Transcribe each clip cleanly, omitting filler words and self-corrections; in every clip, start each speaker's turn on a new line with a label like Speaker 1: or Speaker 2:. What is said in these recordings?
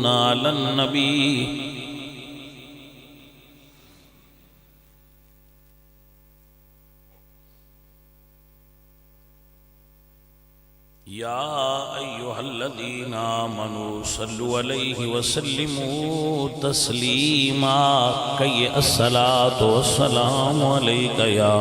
Speaker 1: على النبي يا أيها الذين آمنوا صلوا عليه وسلموا تسليما كي الصلاة والسلام عليك يا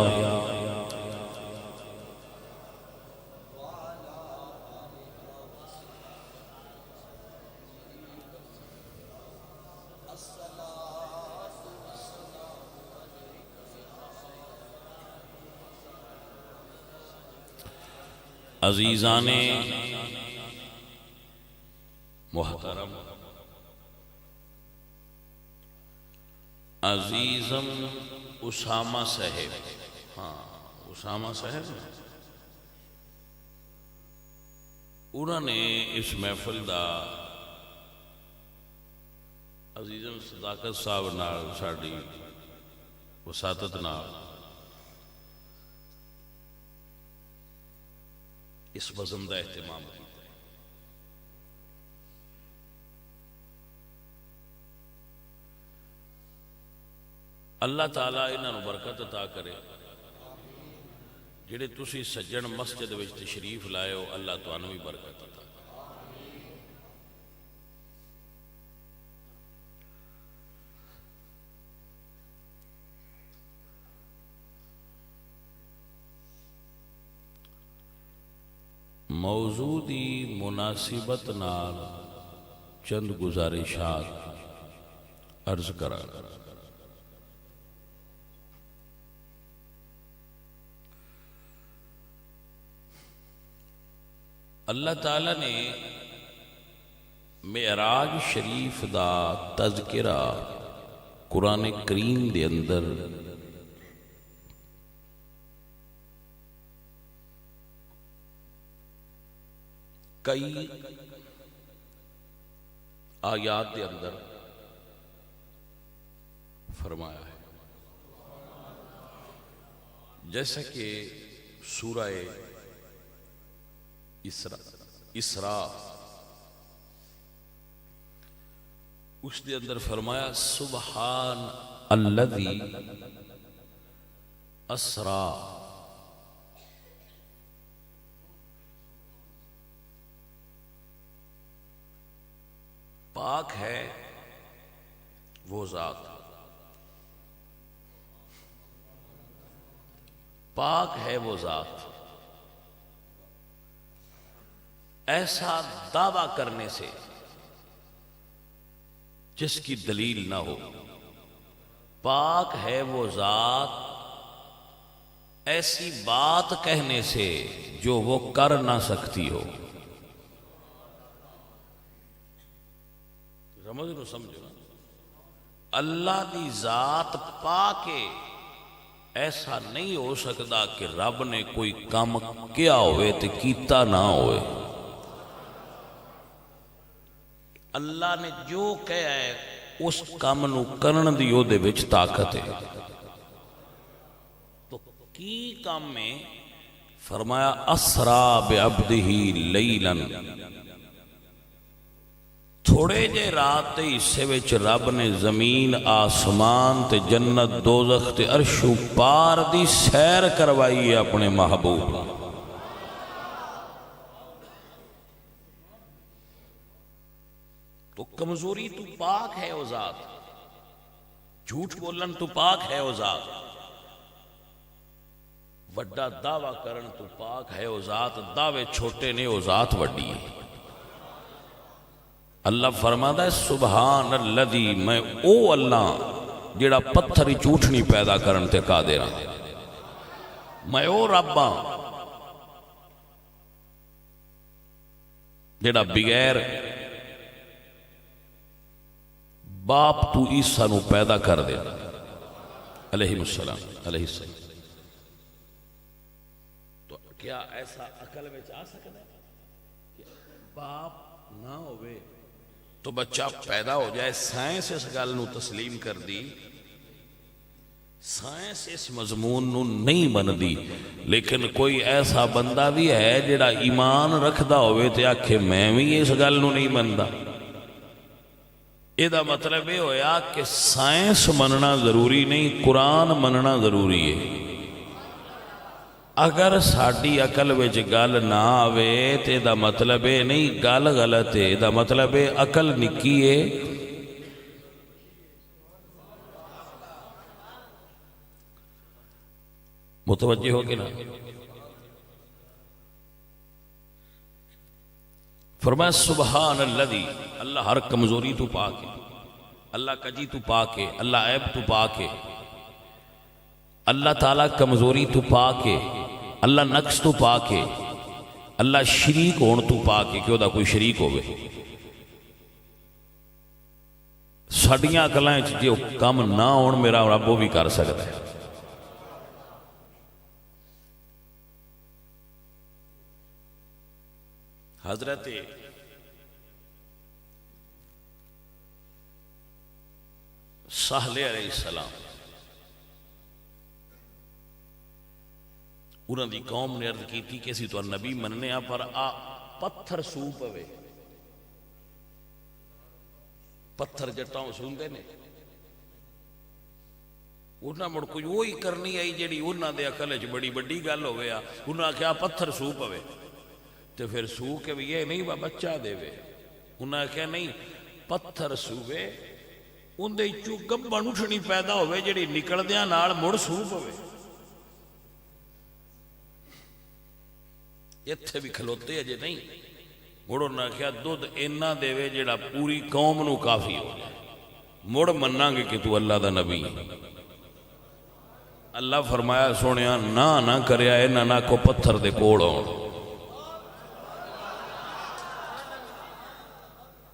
Speaker 1: عزیزان محترم، عزیزم اسامہ صاحب، اسامہ صاحب انہوں نے اس محفل دا عزیزم صداقت صاحب نال ساڈی وساطت نال اس وزن دا اہتمام کیا۔ اللہ تعالیٰ انہوں برکت عطا کرے، جڑے تسی سجن مسجد وچ تشریف لائے ہو، اللہ تانوں بھی برکت عطا کرے۔ موضوع دی مناسبت نال چند گزارشات عرض کرا۔ اللہ تعالیٰ نے معراج شریف دا تذکرہ قرآن کریم دے اندر کئی آیات دے اندر فرمایا ہے، جیسا کہ سورہ اسراء اس دے اندر فرمایا سبحان الذی اسرا، پاک ہے وہ ذات، پاک ہے وہ ذات، ایسا دعویٰ کرنے سے جس کی دلیل نہ ہو، پاک ہے وہ ذات ایسی بات کہنے سے جو وہ کر نہ سکتی ہو۔ سمجھو، اللہ دی ذات پاک ہے، ایسا نہیں ہو سکتا کہ رب نے کوئی کام کیا ہوئے تے کیتا نہ ہوئے۔ اللہ نے جو کہا ہے اس کام نو کرن دی او دے وچ طاقت ہے۔ تو کی کام میں فرمایا اسرا بعبدہ لیلا، تھوڑے جے رات تے حصے وچ رب نے زمین آسمان تے جنت دوزخ تے عرش و پار دی سیر کروائی ہے اپنے محبوب۔ تو کمزوری تو پاک ہے او ذات، جھوٹ بولن تو پاک ہے او ذات، وڈا دعویٰ کرن تو پاک ہے او ذات، دعوے چھوٹے نے او ذات وڈی ہے۔ اللہ فرماتا ہے سبحان الذی، میں او اللہ جڑا پتھری چوٹنی پیدا کرن تے قادر ہاں، میں او رب ہاں جڑا بغیر باپ تو عیسیٰ نو پیدا کر دے علیہ السلام علیہ السلام۔ تو کیا ایسا عقل میں آ سکتا ہے کہ باپ نہ ہوئے تو بچہ پیدا ہو جائے؟ سائنس اس گل نو تسلیم کر دی، سائنس اس مضمون نو نہیں بندی، لیکن کوئی ایسا بندہ بھی ہے جڑا ایمان رکھدا ہوئے تے آکھے میں بھی اس گل نو نہیں بندا۔ یہ مطلب یہ ہویا کہ سائنس مننا ضروری نہیں، قرآن مننا ضروری ہے۔ اگر ساڈی عقل وچ گل نہ آوے تے دا مطلب یہ نہیں گل غلط ہے، دا مطلب ہے عقل نکی ہے۔ متوجہ ہو کے نا؟ فرمایا سبحان الذی، اللہ ہر کمزوری تو پاک ہے، اللہ کجی تو پاک ہے، اللہ عیب تو پاک ہے، اللہ تعالیٰ کمزوری تو پاک ہے، اللہ نقص تو پاک ہے، اللہ شریک ہون تو پاک ہے کہ وہ کوئی شریک ہوئے۔ ساڈیاں عقلاں وچ جو کم نہ ہون میرا رب وہ بھی کر سکتا ہے۔ حضرت سہل علیہ السلام انہوں دی قوم نے عرض کی تھی کہ اسی تو نبی مننے ہیں پر آ پتھر سو پوے، پتھر جٹاؤں سوندے نے، انہاں مڑ کوئی وہی کرنی آئی جیڑی انہاں دے عقل وچ بڑی بڑی گل ہوئے، انہاں کیا پتھر سو پوے تو پھر سو کے بھی یہ نہیں بچہ دے وے، انہاں کہا نہیں پتھر سوے ان دے چو گبن اٹھنی پیدا ہوئے جڑی نکل دیاں نال مڑ سو پوے۔ اتھے بھی کھلوتے اجے نہیں، مڑ انہاں کہا دودھ اینا دے وے جڑا پوری قوم نو کافی ہو جائے، مڑ مننا گے کہ تو اللہ دا نبی۔ اللہ فرمایا سونیا نہ کریا اینا نہ کو پتھر دے کوڑ ہون۔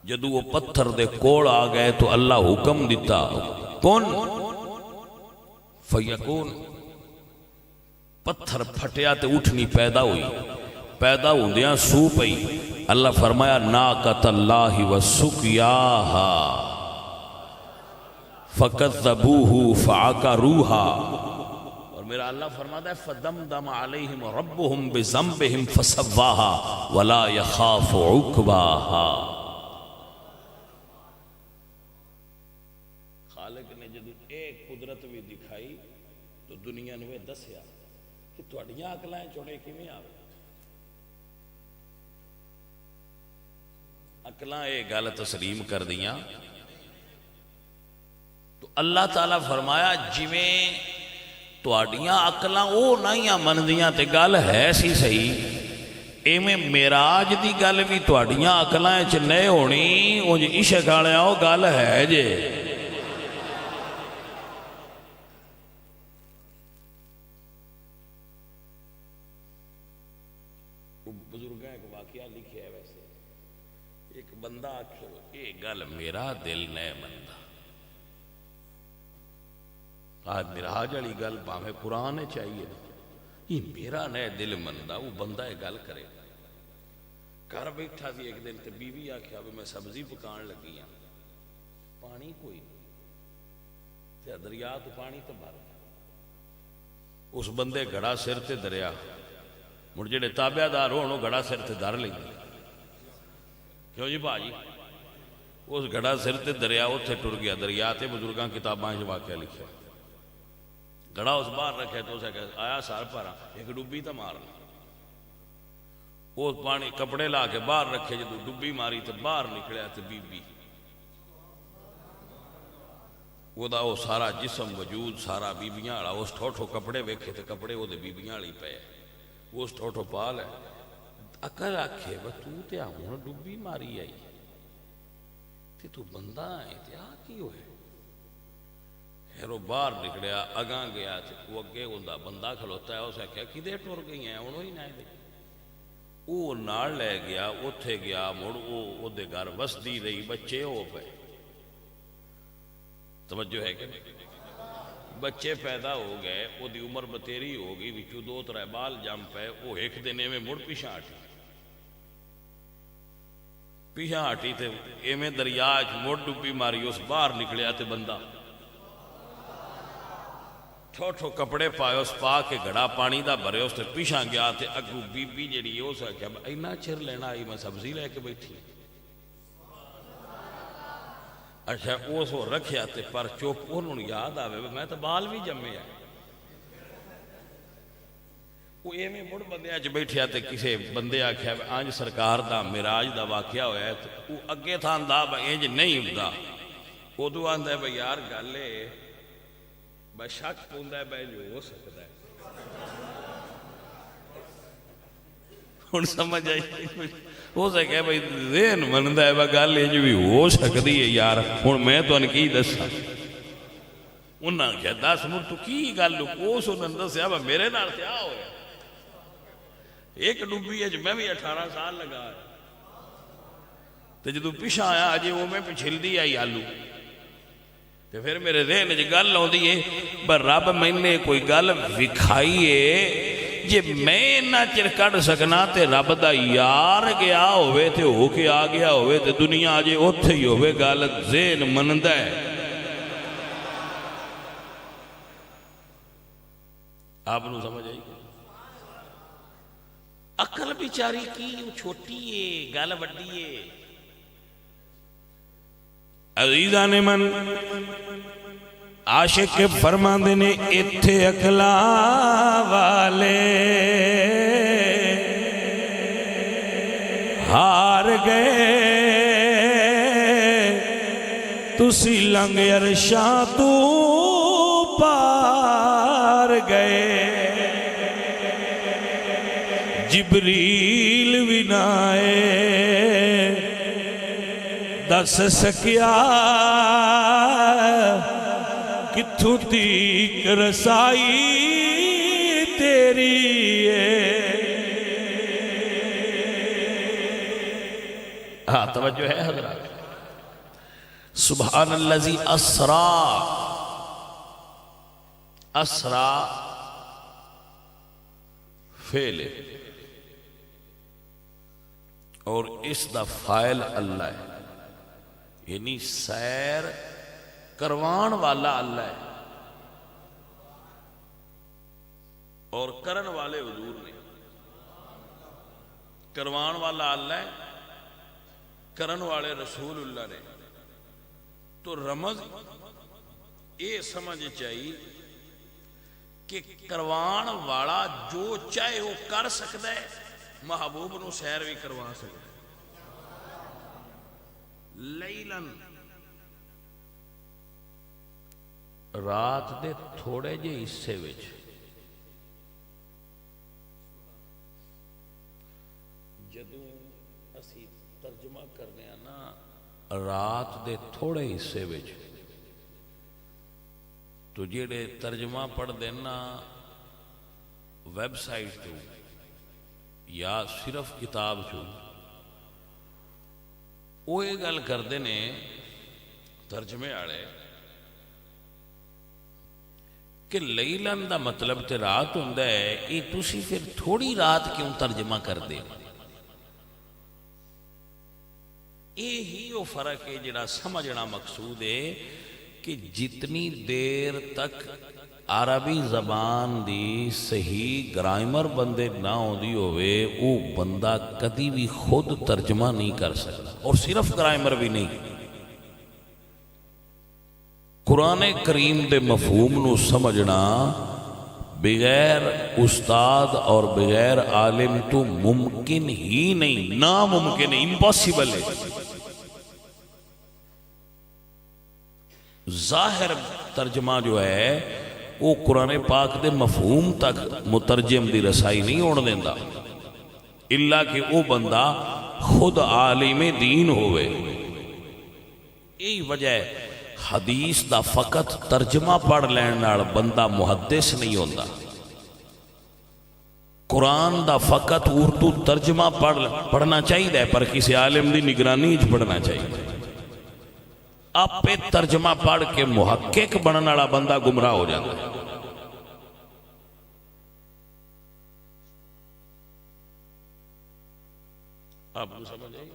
Speaker 1: جدو وہ پتھر دے کوڑ آ گئے تو اللہ حکم دیتا کون فیکون، پتھر پھٹیا تے اٹھنی پیدا ہوئی، پیدا ہوندیاں سو پئی۔ اللہ فرمایا ناقۃ اللہ وسقیاہا فکذبوہ فعقروہا، اور میرا اللہ فرماتا ہے فدمدم علیہم ربہم بذنبہم فسواہا ولا یخاف عقباہا۔ خالق نے جدو ایک قدرت بھی دکھائی تو دنیا نے دسیا کہ تھوڑیاں عقلیں چوڑے کیویں آوے، عقلاں یہ گل تسلیم کر دیاں تو اللہ تعالیٰ فرمایا جویں تھوڑیاں عقلاں او نہیں مندیاں تے گل ہے سی صحیح، ایویں معراج دی گل بھی تھوڑیاں عقلاں وچ نہیں ہونی، اونج عشق والے او گل ہے جے۔ بزرگاں ایک واقعہ لکھے ہے، ویسے ایک بندہ آکھو یہ گل میرا دل نہیں منتا، آج مراج والی گل پاویں قرآن چاہیے یہ میرا نئے دل منتا، وہ بندہ یہ گل کرے گھر بیٹھا سی ایک دن تے بیوی آکھیا بھی میں سبزی پکان لگی ہاں، پانی کوئی تے دریا تو پانی تو بھر، اس بندے گھڑا سر تے دریا، مڑ جڑے تابعہ دار ہونو گھڑا سر تے دھر لیں کیوں جی بھاجی، اس گھڑا سر تے دریا اتھے ٹر گیا، دریا تے بزرگاں کتاباں جو واقعہ لکھا، گھڑا اس باہر رکھے تو اسے کہا آیا سار پارا ایک ڈبی تا مارنا، وہ پانی کپڑے لا کے باہر رکھے جدو ڈبی ماری تو باہر نکلیا تو بی بی وہ دا وہ سارا جسم وجود سارا بیبیاں والا، اس ٹھوٹھو کپڑے ویکھے تو کپڑے وہ دے بیبیاں والی پے، وہ اس ٹھوٹھو پال ہے، اکل آکھے وہ تو تے ہن ڈبی ماری آئی تے تو بندہ ہے تے آ کی ہوئے، خیرو باہر نکلیا اگاں گیا تے وہ اگے ہوندا بندہ کھلوتا ہے، اسے کہا کدے ٹر گئی ہیں انہوں ہی نہ دے، وہ نال لے گیا اوتھے گیا، مڑ وہ دے گھر وسدی رہی، بچے ہو پے، توجہ ہے کہ بچے پیدا ہو گئے، وہ دی عمر بتیری ہو گئی، وچوں دو ترے بال جم پے، وہ ایک دن میں مڑ پیچھا ہٹی تے ایویں دریا مڑ ڈبی ماری، اس باہر نکلیا تے بندہ ٹھوٹھو کپڑے پائے اس پا کے گھڑا پانی دا بھرے، اس تے پیچھا گیا تے اگو بی بی جڑی اس آکھیا اینا چر لینا آئی میں سبزی لے کے بیٹھی، اچھا اس ہو رکھیا تے پر چپ انہوں یاد آوے میں تو بال بھی جمے ہے وہ ایویں مڑ بندے اچ بیٹھیا تے کسے بندے آکھیا آنج سرکار دا معراج دا واقعہ ہویا ہے تو وہ اگے تھا اندہ انج نہیں ہوتا ادو آندا ہے بھائی یار گل ہے بھائی شک پوندا ہے بھائی جو ہو سکتا ہے ہن سمجھ آئی ہو سکے بھائی ذہن مندا ہے بھائی گل انج بھی ہو سکتی ہے یار ہن میں تانوں کی دساں انہاں کہیا دس مڑ تو کی گل اس انہاں دسیا میرے نال کیا ہویا ایک ڈبی ہے میں بھی 18 سال لگا تو جدو پیچھا آیا اجے وہ میں پچھل دی آئی آلو تو پھر میرے ذہن جو گل ہوندی ہے پر رب میں نے کوئی گل وکھائی ہے جے میں نہ چر کٹ سکنا تے رب دا یار گیا ہوئے تے ہو کے آ گیا ہوئے تے دنیا آجے اتھے ہی ہوئے گل ذہن منندہ ہے آپ نو سمجھ آئی عقل بیچاری کی چھوٹی ہے گل وڈی ہے عزیزان من عاشق کے فرماندے نے اتھے اکلا والے ہار گئے تسی لنگ عرشاں تو پار گئے جبریل بھی نہ آئے دس سکیا کتھوں تیک رسائی تیری ہے ہاں توجہ ہے حضرات سبحان اللذی اسرا فعل اور اس دا فائل اللہ ہے یعنی سیر کروان والا اللہ ہے اور کرن والے حضور نے کروان والا اللہ ہے کرن والے رسول اللہ نے تو رمض یہ سمجھ چاہیے کہ کروان والا جو چاہے وہ کر سکتا ہے محبوب نو سیر بھی کروا سکتا ہے لیلن رات دے تھوڑے جے حصے وچ جدوں اسی ترجمہ کرنے ہیں نا رات دے تھوڑے حصے وچ تو جیڑے ترجمہ پڑھ دینا ویب سائٹ تو یا صرف کتاب چھو وہ یہ گل کردے نے ترجمے آڑے کہ لیلن دا مطلب تے رات ہوندہ ہے یہ تسی پھر تھوڑی رات کیوں ترجمہ کر دے یہی وہ فرق ہے جڑا سمجھنا مقصود ہے کہ جتنی دیر تک عربی زبان دی صحیح گرائمر بندے نہ ہوندی ہوئے وہ بندہ کدی بھی خود ترجمہ نہیں کر سکتا اور صرف گرائمر بھی نہیں قرآن کریم دے مفہوم نو سمجھنا بغیر استاد اور بغیر عالم تو ممکن ہی نہیں ناممکن ہے امپاسبل ہے ظاہر ترجمہ جو ہے وہ قرآن پاک دے مفہوم تک مترجم دی رسائی نہیں ہونے دیندہ اللہ کہ وہ بندہ خود عالم دین ہوئے یہی وجہ ہے حدیث دا فقط ترجمہ پڑھ لینا بندہ محدث نہیں ہوندہ قرآن دا فقط اردو ترجمہ پڑھنا چاہیے پر کسی عالم دی نگرانی پڑھنا چاہیے آپ پہ ترجمہ پڑھ کے محقق بننے والا بندہ گمراہ ہو جاتا ہے آپ کو سمجھ آئی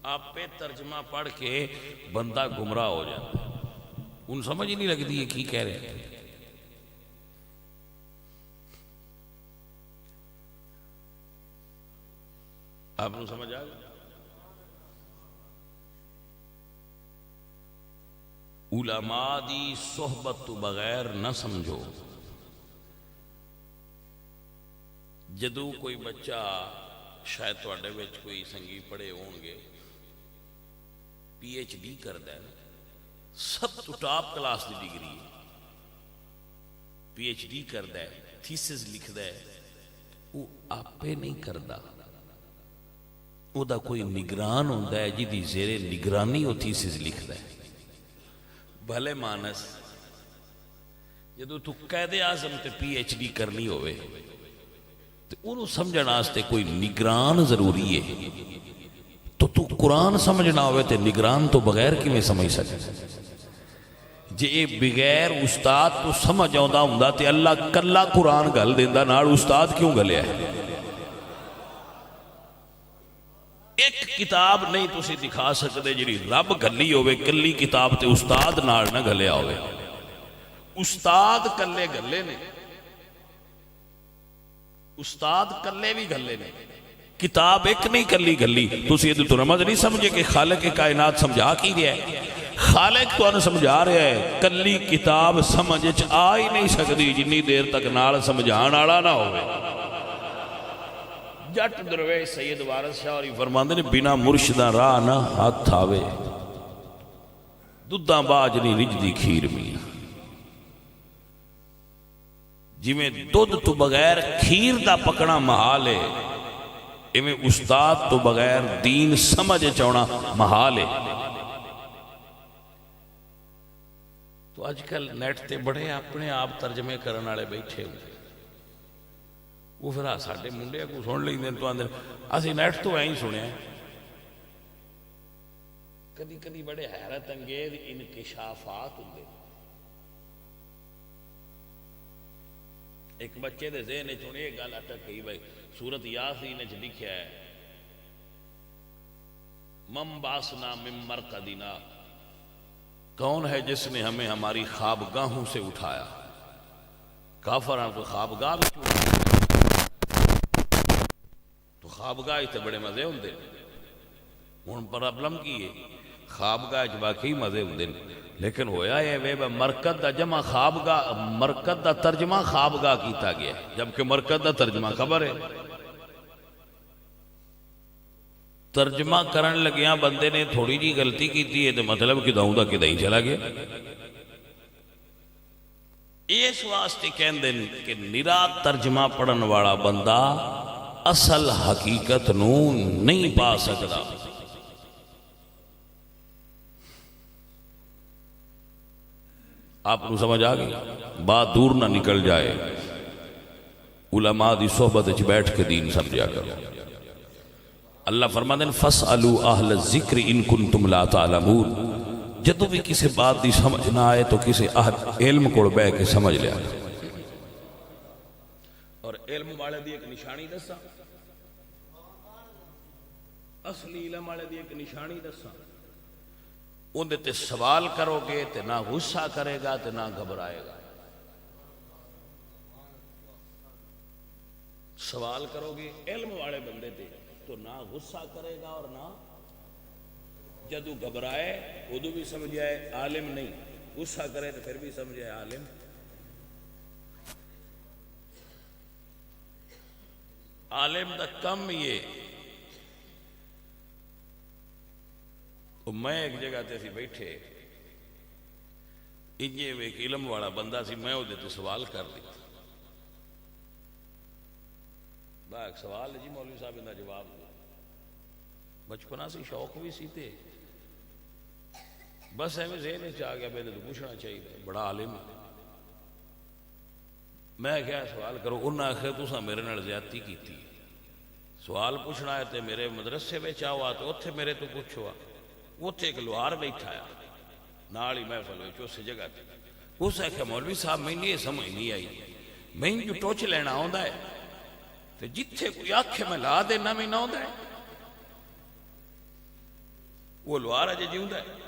Speaker 1: آپ پہ ترجمہ پڑھ کے بندہ گمراہ ہو جاتا ہے ان سمجھ ہی نہیں لگتی ہے کی کہہ رہے ہیں آپ کو سمجھ آ گیا علماء دی صحبت تو بغیر نہ سمجھو. جدو کوئی بچہ شاید تواڈے وچ کوئی سنگی پڑھے ہون گے پی ایچ ڈی کردا ہے سب تو ٹاپ کلاس دی ڈگری ہے پی ایچ ڈی کردا ہے تھیسس لکھدا ہے وہ آپے نہیں کردا او دا کوئی نگران ہوندا ہے جی دی زیر نگرانی وہ تھیسس لکھدا ہے. بھلے مانس جدو تو قائد اعظم تے پی ایچ ڈی کرنی ہوئے تو انہوں سمجھنا آستے کوئی نگران ضروری ہے. تو قرآن سمجھنا ہوئے تے نگران تو بغیر کی میں سمجھ سکے. جے بغیر استاد تو سمجھ آؤں ہوندا تے اللہ کلا قرآن گل دیندہ نال استاد کیوں گلیا ہے. ایک کتاب نہیں تسی دکھا سکتے جی رب گلی ہوئے کلی کتاب تے استاد نال نہ گلیا ہوئے. استاد کلے گلے نے استاد کلے بھی گلے نے کتاب ایک نہیں کلی گلی. تسی یہ تو رمض نہیں سمجھے کہ خالق کائنات سمجھا کی رہا ہے. خالق تو انہیں سمجھا رہا ہے کلی کتاب سمجھ آ ہی نہیں سکتی جنی دیر تک نال سمجھان آڑا نہ ہوئے. جٹ درویش سید وارث شاہ اور فرماندے نے بنا مرشدہ راہ نہ ہاتھ آوے دودھاں باج نہیں رجدی کھیر میاں. جی میں دودھ تو بغیر کھیر دا پکڑا محال ہے ایویں استاد تو بغیر دین سمجھ چونا محال ہے. تو آج کل نیٹ تے بڑے اپنے آپ ترجمے کرنے والے بیٹھے ہوئے وہ پھر ساڈے منڈے کو سن لیں دن تو آندر اسی نیٹ تو ایਂ سنیا. کدی کدی بڑے حیرت انگیز انکشافات ہوندے. ایک بچے دے ذہن وچ ہن یہ گل اٹک گئی بھائی سورت یاسین وچ لکھیا ہے من باسنا من مرقدنا کون ہے جس نے ہمیں ہماری خوابگاہوں سے اٹھایا. کافراں کو خوابگاہ بھی تو خوابگاہ تے بڑے مزے ہوندے. ہن پرابلم کی ہے خوابگاہ واقعی مزے ہوندے لیکن ہویا ہے وے مرکز دا جمع خوابگاہ مرکز دا ترجمہ خوابگاہ کیتا گیا جبکہ مرکز دا ترجمہ خبر ہے. ترجمہ کرن لگیاں بندے نے تھوڑی جی غلطی کیتی ہے تو مطلب کداؤں دا کدائی چلا گیا. اس واسطے کہندے کہ نرا ترجمہ پڑھن والا بندہ اصل حقیقت نو نہیں پا سکتا. آپ کو سمجھ آگئی بات دور نہ نکل جائے. علماء دی صحبت وچ بیٹھ کے دین سمجھا کرو. اللہ فرماتے ہیں فَاسْأَلُوا أَهْلَ الذِّكْرِ إِن كُنتُمْ لَا تَعْلَمُونَ. جدو بھی کسی بات دی سمجھ نہ آئے تو کسی علم کو بے کے سمجھ لیا. اور علم والے دی ایک نشانی دسا اصلی علم والے دی ایک نشانی دسا اندھے تے سوال کرو گے تے نہ غصہ کرے گا تے نہ گھبرائے گا. سوال کرو گے علم والے بندے تے تو نہ غصہ کرے گا اور نہ جدو گھبرائے ادو بھی سمجھ آئے عالم نہیں غصہ کرے تو پھر بھی سمجھ آئے عالم. عالم دا کم یہ میں ایک جگہ تے سی بیٹھے انجے ایک علم والا بندہ سی میں ادھے تو سوال کر دی ایک سوال ہے جی مولوی صاحب انہا جواب دیا. بچپنا سی شوق بھی سی تے بس ایویں ذہن چاہ گیا میں نے تو پوچھنا چاہیے بڑا عالم. میں کیا سوال کرو انہاں آخر تساں میرے نال زیادتی کیتی سوال پوچھنا ہے تے میرے مدرسے میں چاہوا تو اتھے میرے تو پوچھوا اتھے ایک لوہار بیٹھا ہے نال ہی محفل وچ اس جگہ تے اس آخیا مولوی صاحب میں یہ سمجھ نہیں آئی میں جو ٹوچ لینا آندا ہے تے جتھے کوئی آکھے میں لا دینا میں نہ آندا ہے وہ لوہار اجے جیوندا ہے.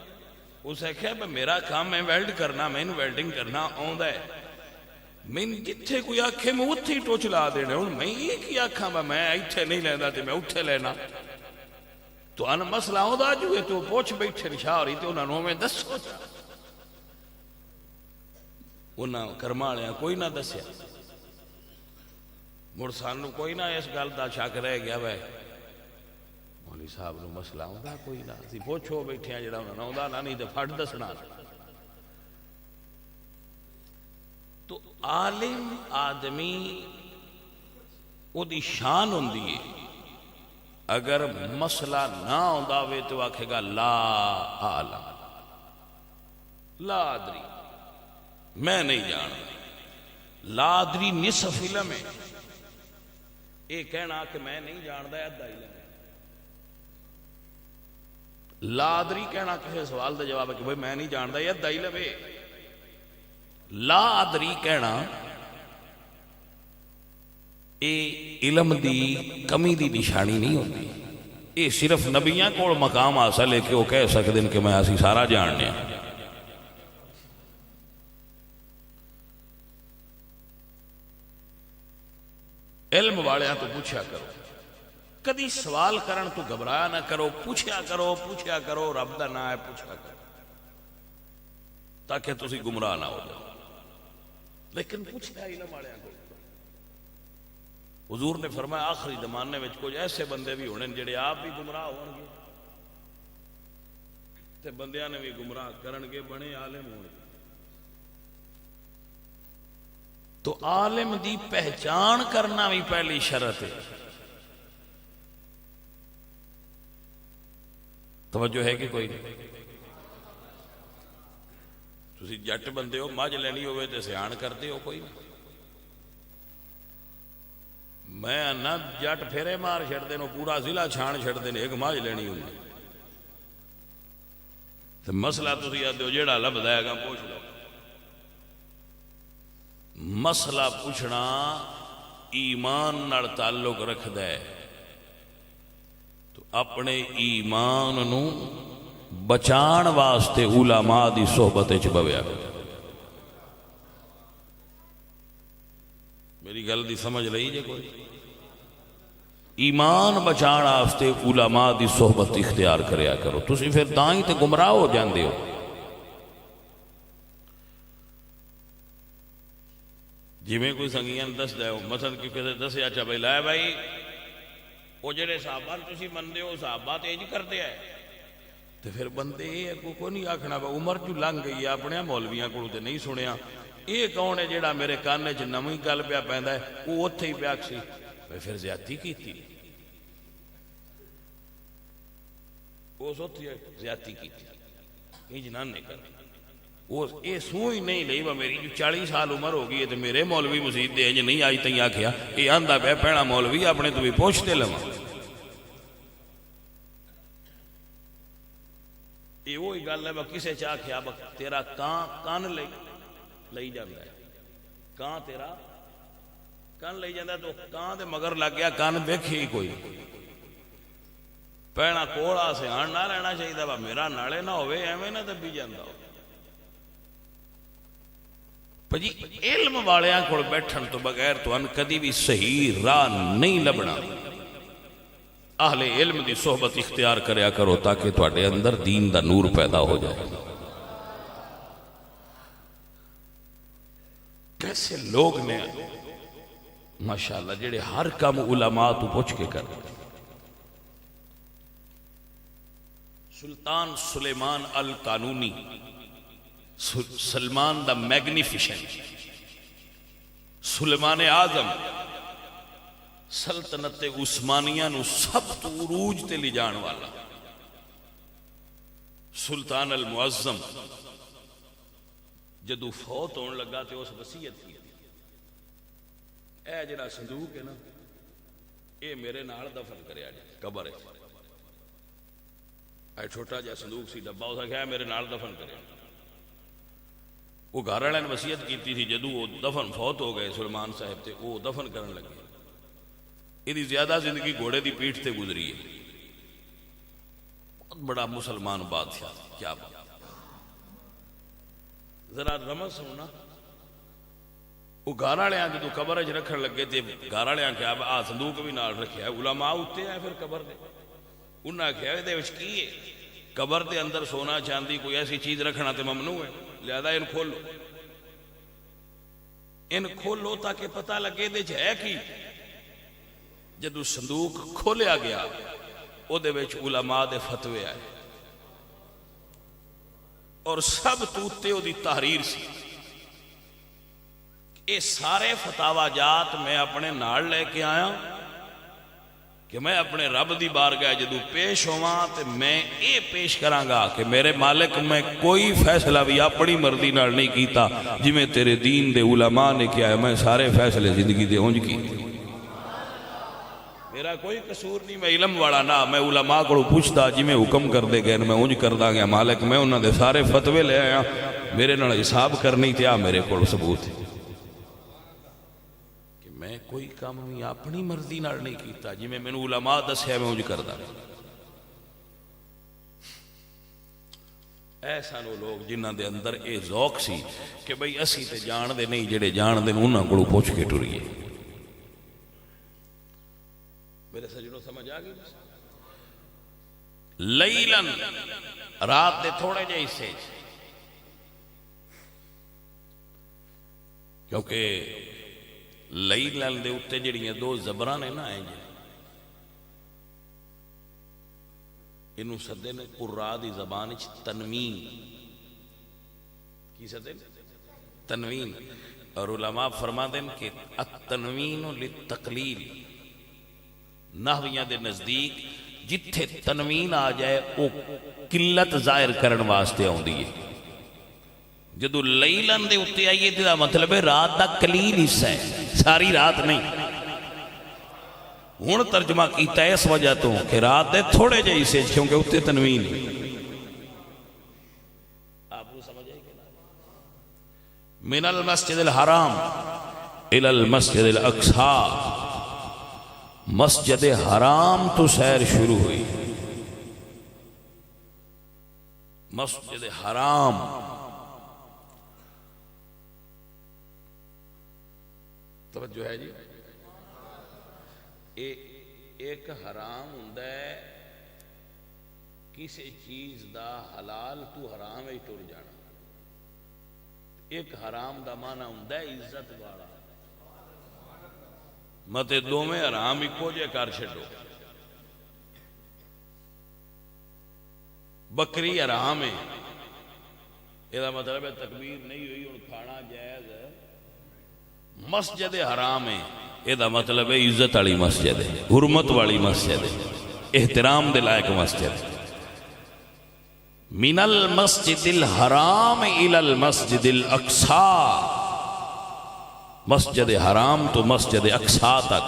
Speaker 1: اس آخیا میرا کام میں ویلڈ کرنا میں ویلڈنگ کرنا آندا ہے میں جتھے کوئی آکھے میں اتھے ہی ٹوچ لا دینا ہوں میں یہ کی آکھاں میں ایتھے نہیں لینا تے میں اتھے لینا. تو ان مسئلہ آندا جو ہے تو پوچھ بیٹھے نشاہ رہی تے انہاں نوں میں دسو انہاں کرما والے کوئی نہ دسیا، مڑ سانو کوئی نہ اس گل کا شک رہ گیا وے مولوی صاحب نو مسئلہ آتا کوئی نہ، اسی پوچھو بیٹھے ہیں جڑا انہوں نے آتا نہیں تو پھٹ دسنا۔ تو عالم آدمی او دی شان ہوندی ہے، اگر مسئلہ نہ آندا ہوئے تو آکھے گا لا عالم، لا ادری، میں نہیں جانا۔ لا ادری نصف علم ہے، یہ کہنا کہ میں نہیں جاندا ادھا علم ہے۔ لا ادری کہنا کسی سوال دا جواب ہے کہ بھئی میں نہیں جاندا یہ ادھا علم ہے۔ لا ادری کہنا اے علم دی کمی دی نشانی نہیں ہوتی، اے صرف نبیاں کو مقام حاصل ہے کہ وہ کہہ سکتے ہیں کہ میں اسی سارا جاننے ہیں۔ علم والیاں تو پوچھا کرو، کدی سوال کرن تو گھبرایا نہ کرو، پوچھا کرو، رب دا نام ہے پوچھا کرو تاکہ تسی گمراہ نہ ہو جاؤ۔ لیکن پوچھا علم والیاں کو، حضور نے فرمایا آخری زمانے میں کچھ ایسے بندے بھی ہونے جڑے آپ بھی گمراہ ہون گے تے بندیاں نے بھی گمراہ کرن گے، بنے عالم ہون گے۔ تو عالم دی پہچان کرنا بھی پہلی شرط ہے۔ توجہ ہے کہ کوئی نہیں؟ تسی جٹ بندے ہو، مجھ لینی ہوئے تے سیان کرتے ہو کوئی نہیں۔ میں نہ جٹ پھیرے مار چھڑ دے نو پورا ضلع چھان چھڑ دے ایک مجھ لینی ہوئی تو مسئلہ تسی آدھے ہو جیڑا لب دائے گا پوچھ لو۔ مسئلہ پوچھنا ایمان نال تعلق رکھ دے، تو اپنے ایمان نو بچان واسطے علماء دی صحبت وچ بویا۔ میری گل دی سمجھ لئی جے کوئی؟ ایمان بچان واسطے علماء دی صحبت اختیار کریا کرو، تسی پھر تاں ہی تے گمراہ ہو جاندے ہو۔ جی میں کوئی سنگیاں دس دے ہو، مثلا کسی دسے اچھا بھائی لائے بھائی وہ جڑے صحابہ تسی مندے ہو صحابہ تیج کر دیا ہے، تو پھر بندے کو نہیں آکھنا عمر جو لنگ گئی ہے اپنے مولویاں کو تے نہیں سنیا، یہ کون ہے جڑا میرے کانے چ نویں گل پیا پیندا ہے وہ اوتھے ہی پیا سی، پھر زیادتی کیتی، اس اوتھے زیادتی کیتی، یہ جنان نے کر یہ سو ہی نہیں لئی وہ میری جو 40 سال عمر ہو گئی ہے تو میرے مولوی مسجد دے انج نہیں آج تھی آکھیا یہ آندا پہ پہنا مولوی اپنے تو بھی پوچھتے لواں۔ یہ وہی گل ہے وہ کسے چاہ کھیا تیرا کان لئی جاندا ہے، کان تیرا کان لئی جاندا ہے، تو کان دے مگر لگ گیا کان ویکھے ہی کوئی پہنا کوڑا سیان نہ رہنا چاہیے وا میرا نالے نہ ہوئے ایویں نہ دبی جاندا ہو۔ جی علم والیاں کو بیٹھن تو بغیر تو ان کدی بھی صحیح راہ نہیں لبنا۔ اہل علم دی صحبت اختیار کریا کرو تاکہ تواڈے اندر دین دا نور پیدا ہو جائے۔ کیسے لوگ نے ماشاءاللہ جڑے ہر کام علماء تو پوچھ کے کر۔ سلطان سلیمان القانونی، سلمان دا میگنیفیشنٹ، سلیمان اعظم سلطنت عثمانیہ نو سب تو عروج تے لے جان والا، سلطان المعظم جدو فوت ہون لگا تے اس وصیت کی اے جڑا صندوق ہے نا اے میرے نال دفن کریا جی قبر ہے، اے چھوٹا جا صندوق سی ڈبا اس کہا میرے نال دفن کریا۔ وہ گھر والے نے وصیت کی تھی جدو وہ دفن فوت ہو گئے سلمان صاحب تے وہ دفن کرن لگے۔ یہ زیادہ زندگی گھوڑے دی پیٹھ تے گزری ہے، بہت بڑا مسلمان بادشاہ، کیا بات ذرا رمز ہونا۔ وہ گھر والے جدو قبر چ رکھن لگے تے گھر والے کیا آ صندوق بھی نال رکھیا ہے، علماء اتنے آئے پھر قبر دے انہاں کہا یہ وچ کی ہے، قبر دے اندر سونا چاندی کوئی ایسی چیز رکھنا تے ممنوع ہے، لہذا ان کھولو۔ ان کھولو تاکہ پتہ لگے دے ہے کی. جدو صندوق کھولیا گیا او دے وچ علماء دے فتوے آئے اور سب توتے او دی تحریر سی. اے سارے فتاوا جات میں اپنے نال لے کے آیا کہ میں اپنے رب دی بارگاہ جدو پیش ہواں تے میں اے پیش کرانگا کہ میرے مالک میں کوئی فیصلہ بھی اپنی مرضی نال نہیں کیتا جی میں تیرے دین دے علماء نے کیا ہے میں سارے فیصلے زندگی دے اونج کی. میرا کوئی قصور نہیں، میں علم والا نہ، میں علماء کو پوچھتا جی میں حکم کر دے گئے میں اونج کر دا گیا مالک میں انہوں نے سارے فتوے لے آیا میرے نال حساب کرنی تھیا میرے کو ثبوت کہ میں کوئی کام بھی اپنی مرضی نال نہیں کیتا جی میں مینوں علماء دسیا میں اونج کر دا. ایسا نو لوگ جنہاں دے اندر اے ذوق سی کہ بھئی اسی تے جان دے نہیں جڑے جان دے انہاں کو پوچھ کے ٹریے. میرے سجنوں سمجھ آ گئی؟ لیلن رات دے تھوڑے جے حصے کیونکہ لیلن دے اتے جڑیاں دو زبراں نے نا آئیں جے انہوں سدے نے قرآ دی زبان تنوین کی سدے تنوین اور علماء فرما دیں کہ التنوین للتقلیل نحویاں دے نزدیک جتھے تنوین آ جائے وہ قلت ظاہر کرن واسطے آؤں دیئے. جدو لیلن دے اتے آئیے تھے مطلب ہے رات دا قلیل حصہ ہے ساری رات نہیں. ہون ترجمہ کیتا ہے اس وجہ تو کہ رات دے تھوڑے جے حصے کیونکہ اتے تنوین آپ کو سمجھ آئے کہ من المسجد الحرام الى المسجد الاقصی مسجد حرام تو سیر شروع ہوئی. مسجد حرام توجہ ہے جی. ایک حرام ہوندا ہے کسی چیز دا حلال تو حرام ہی ٹر جانا. ایک حرام دا معنی ہوندا ہے عزت والا متے دو میں حرام ہی کو جے کر چھڈو. بکری حرام ہے یہ مطلب ہے تکبیر نہیں ہوئی اور کھانا جائز ہے. مسجد حرام ہے یہ مطلب ہے عزت والی مسجد ہے حرمت والی مسجد ہے احترام دے لائق مسجد. من المسجد الحرام الى المسجد الاقصی مسجد حرام تو مسجد اقصی تک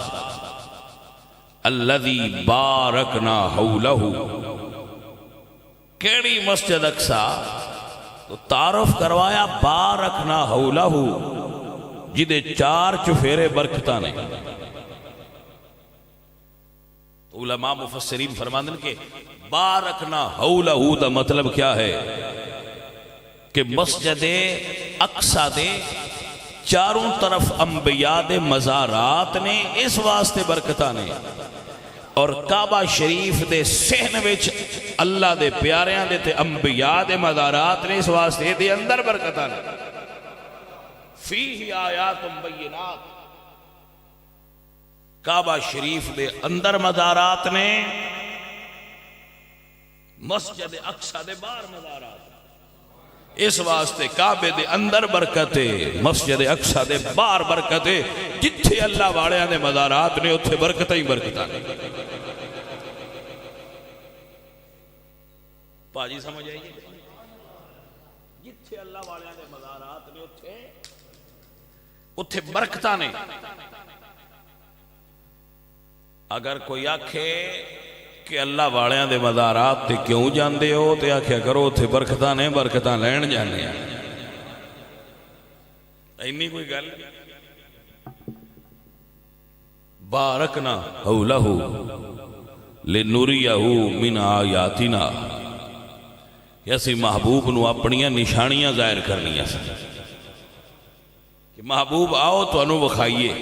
Speaker 1: الذی بارکنا حولہ. کیڑی مسجد اقصی تو تعارف کروایا بارکنا حولہ جدے چار چفیرے برکتاں نے. علماء مفسرین فرماندن کہ بارکنا حولہ دا مطلب کیا ہے کہ مسجد اقصی دے چاروں طرف انبیاء دے مزارات نے اس واسطے برکتاں نے اور کعبہ شریف دے صحن وچ اللہ دے پیاریاں دے تے انبیاء دے مزارات نے اس واسطے دے اندر برکتاں نے. فیہ آیات بینات کعبہ شریف دے اندر مزارات نے مسجد اقصی دے باہر مزارات اس واسطے کعبے دے اندر برکتے مسجد اقصی دے باہر برکتے جتھے اللہ واڑیاں دے مزارات نے اتھے برکتہ ہی برکتہ نے. پاجی سمجھ آئیے جتھے اللہ واڑیاں دے مزارات نے اتھے برکتہ نے. اگر کوئی آکھے کہ اللہ والیاں دے مزارات تے کیوں جاندے ہو تے آکھیا کرو اتھے برکتاں نے برکتاں لین جانے ہیں. اینی کوئی گل بارکنا حولہ لنریہ من آیاتنا یسی محبوب نو اپنیاں نشانیاں ظاہر کرنیاں سن کہ محبوب آؤ تو انو بخائیے.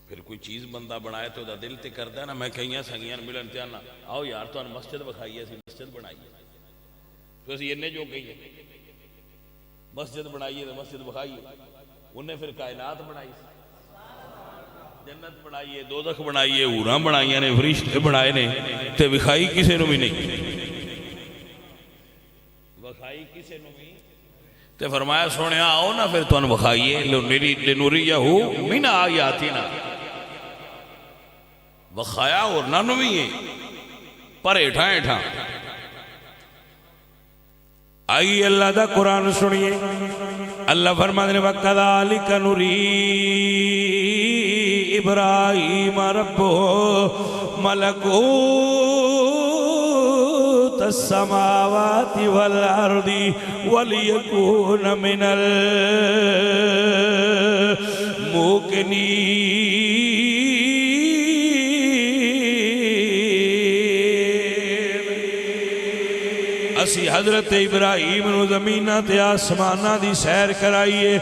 Speaker 1: پھر کوئی چیز بندہ بنائے تو دا دل تے کردہ نا میں کہیں سنگیاں ملن تیانا آؤ یار تو ان مسجد بکھائیے سی مسجد بنائیے تو اسی انہیں جو کہیں مسجد بنائیے تو مسجد بکھائیے، انہیں پھر کائنات بنائی، جنت بنائیے، دوزخ بنائیے، حوراں بنائیاں نے، فرشتے بنائے نے، تے وکھائی کسے نو بھی نہیں، وکھائی کسے نو بھی۔ تے فرمایا سونے آؤ نا پھر تُن وکھائیے، لنُرِيَهُ مِنْ آیاتنا، وکھایا اور نہ نو بھی ہے پر ایٹھاں ایٹھاں۔ آئیے اللہ دا قرآن سنیے، اللہ فرماتے ہیں وَكَذَلِكَ نُرِي إِبْرَاهِيمَ رَبُّهُ مَلَكُوتَ السَّمَاوَاتِ وَالْأَرْضِ وَلِيَكُونَ مِنَ الْمُوقِنِينَ۔ اسی حضرت ابراہیم نو زمینہ تے آسمانہ دی سیر کرائیے،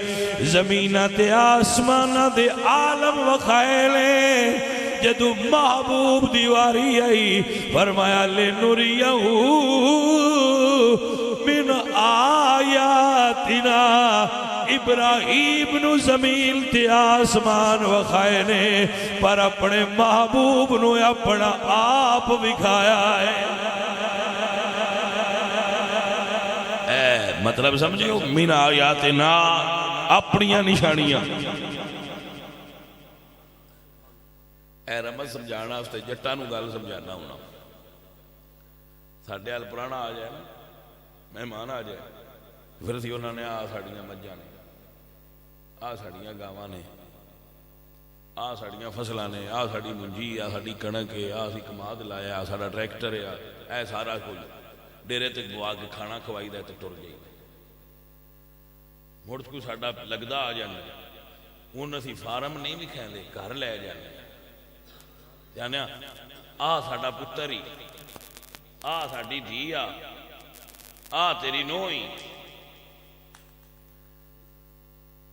Speaker 1: زمینہ تے آسمانہ دے عالم وکھائے لے۔ جدو محبوب دیواری آئی فرمایا لِنُرِيَهُ مِنْ آیاتنا، ابراہیم نو زمین تے آسمان وکھائے نے پر اپنے محبوب نو اپنا آپ وکھایا ہے۔ مطلب سمجھو من آیاتنا، اپنیاں نشانیاں۔ اے رمض سمجھانا اس تے جٹا نو گل سمجھانا ہونا، ساڑھے آل پرانا آ جائے مہمان آ جائے پھر تھی انہوں نے آ ساڑیاں مجھاں نے، آ ساڑیاں گاواں نے، آ ساڑیاں فصلہ نے، آ ساڑی منجی، آ ساڑی کنک ہے، آ سی کماد لایا، آ ساڑا ٹریکٹر ہے، اے سارا کوئی ڈیرے تک بوا کے کھانا کھوائی دے تو ٹر گئی۔ مڑ کو ساڑا لگدا آ جانا، ان اسی فارم نہیں بھی کھائیں دے، گھر لے جانا، جانا آ ساڑا پتر ہی، آ ساڑی دھیا، آ تیری نوئی۔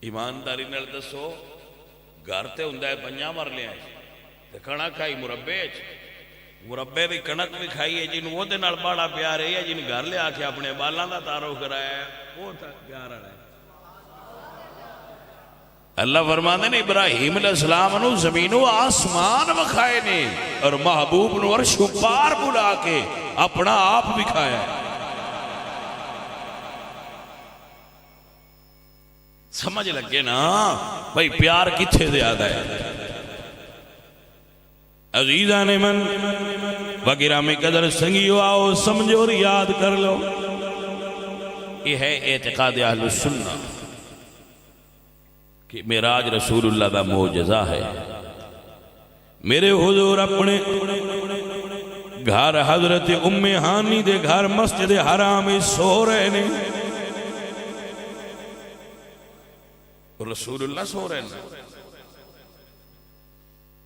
Speaker 1: ایمانداری نال دسو گھر تے ہوندا ہے پنجاں مرلے ہیں تے کھانا کھائی مربے چ، مربے بھی کنک بھی کھائی ہے، جن وہ دے نال بڑا پیار ہے، جن گھر لے آکے اپنے بالاں دا تعارف کرایا ہے وہ پیار آ رہا ہے۔ اللہ فرماتے ہیں ابراہیم علیہ السلام نو زمین و آسمان وکھائے نے اور محبوب نو عرش پار بلا کے اپنا آپ وکھایا ہے۔ سمجھ لگے نا بھائی پیار کتھے زیادہ ہے۔ عزیزان من وگرام قدر سنگیو آؤ سمجھو اور یاد کر لو، یہ ہے اعتقاد اہل السنہ کہ معراج رسول اللہ دا معجزہ ہے۔ میرے حضور اپنے گھر حضرت ام ہانی دے گھر مسجد حرام سو رہے نے، رسول اللہ سو رہے نے۔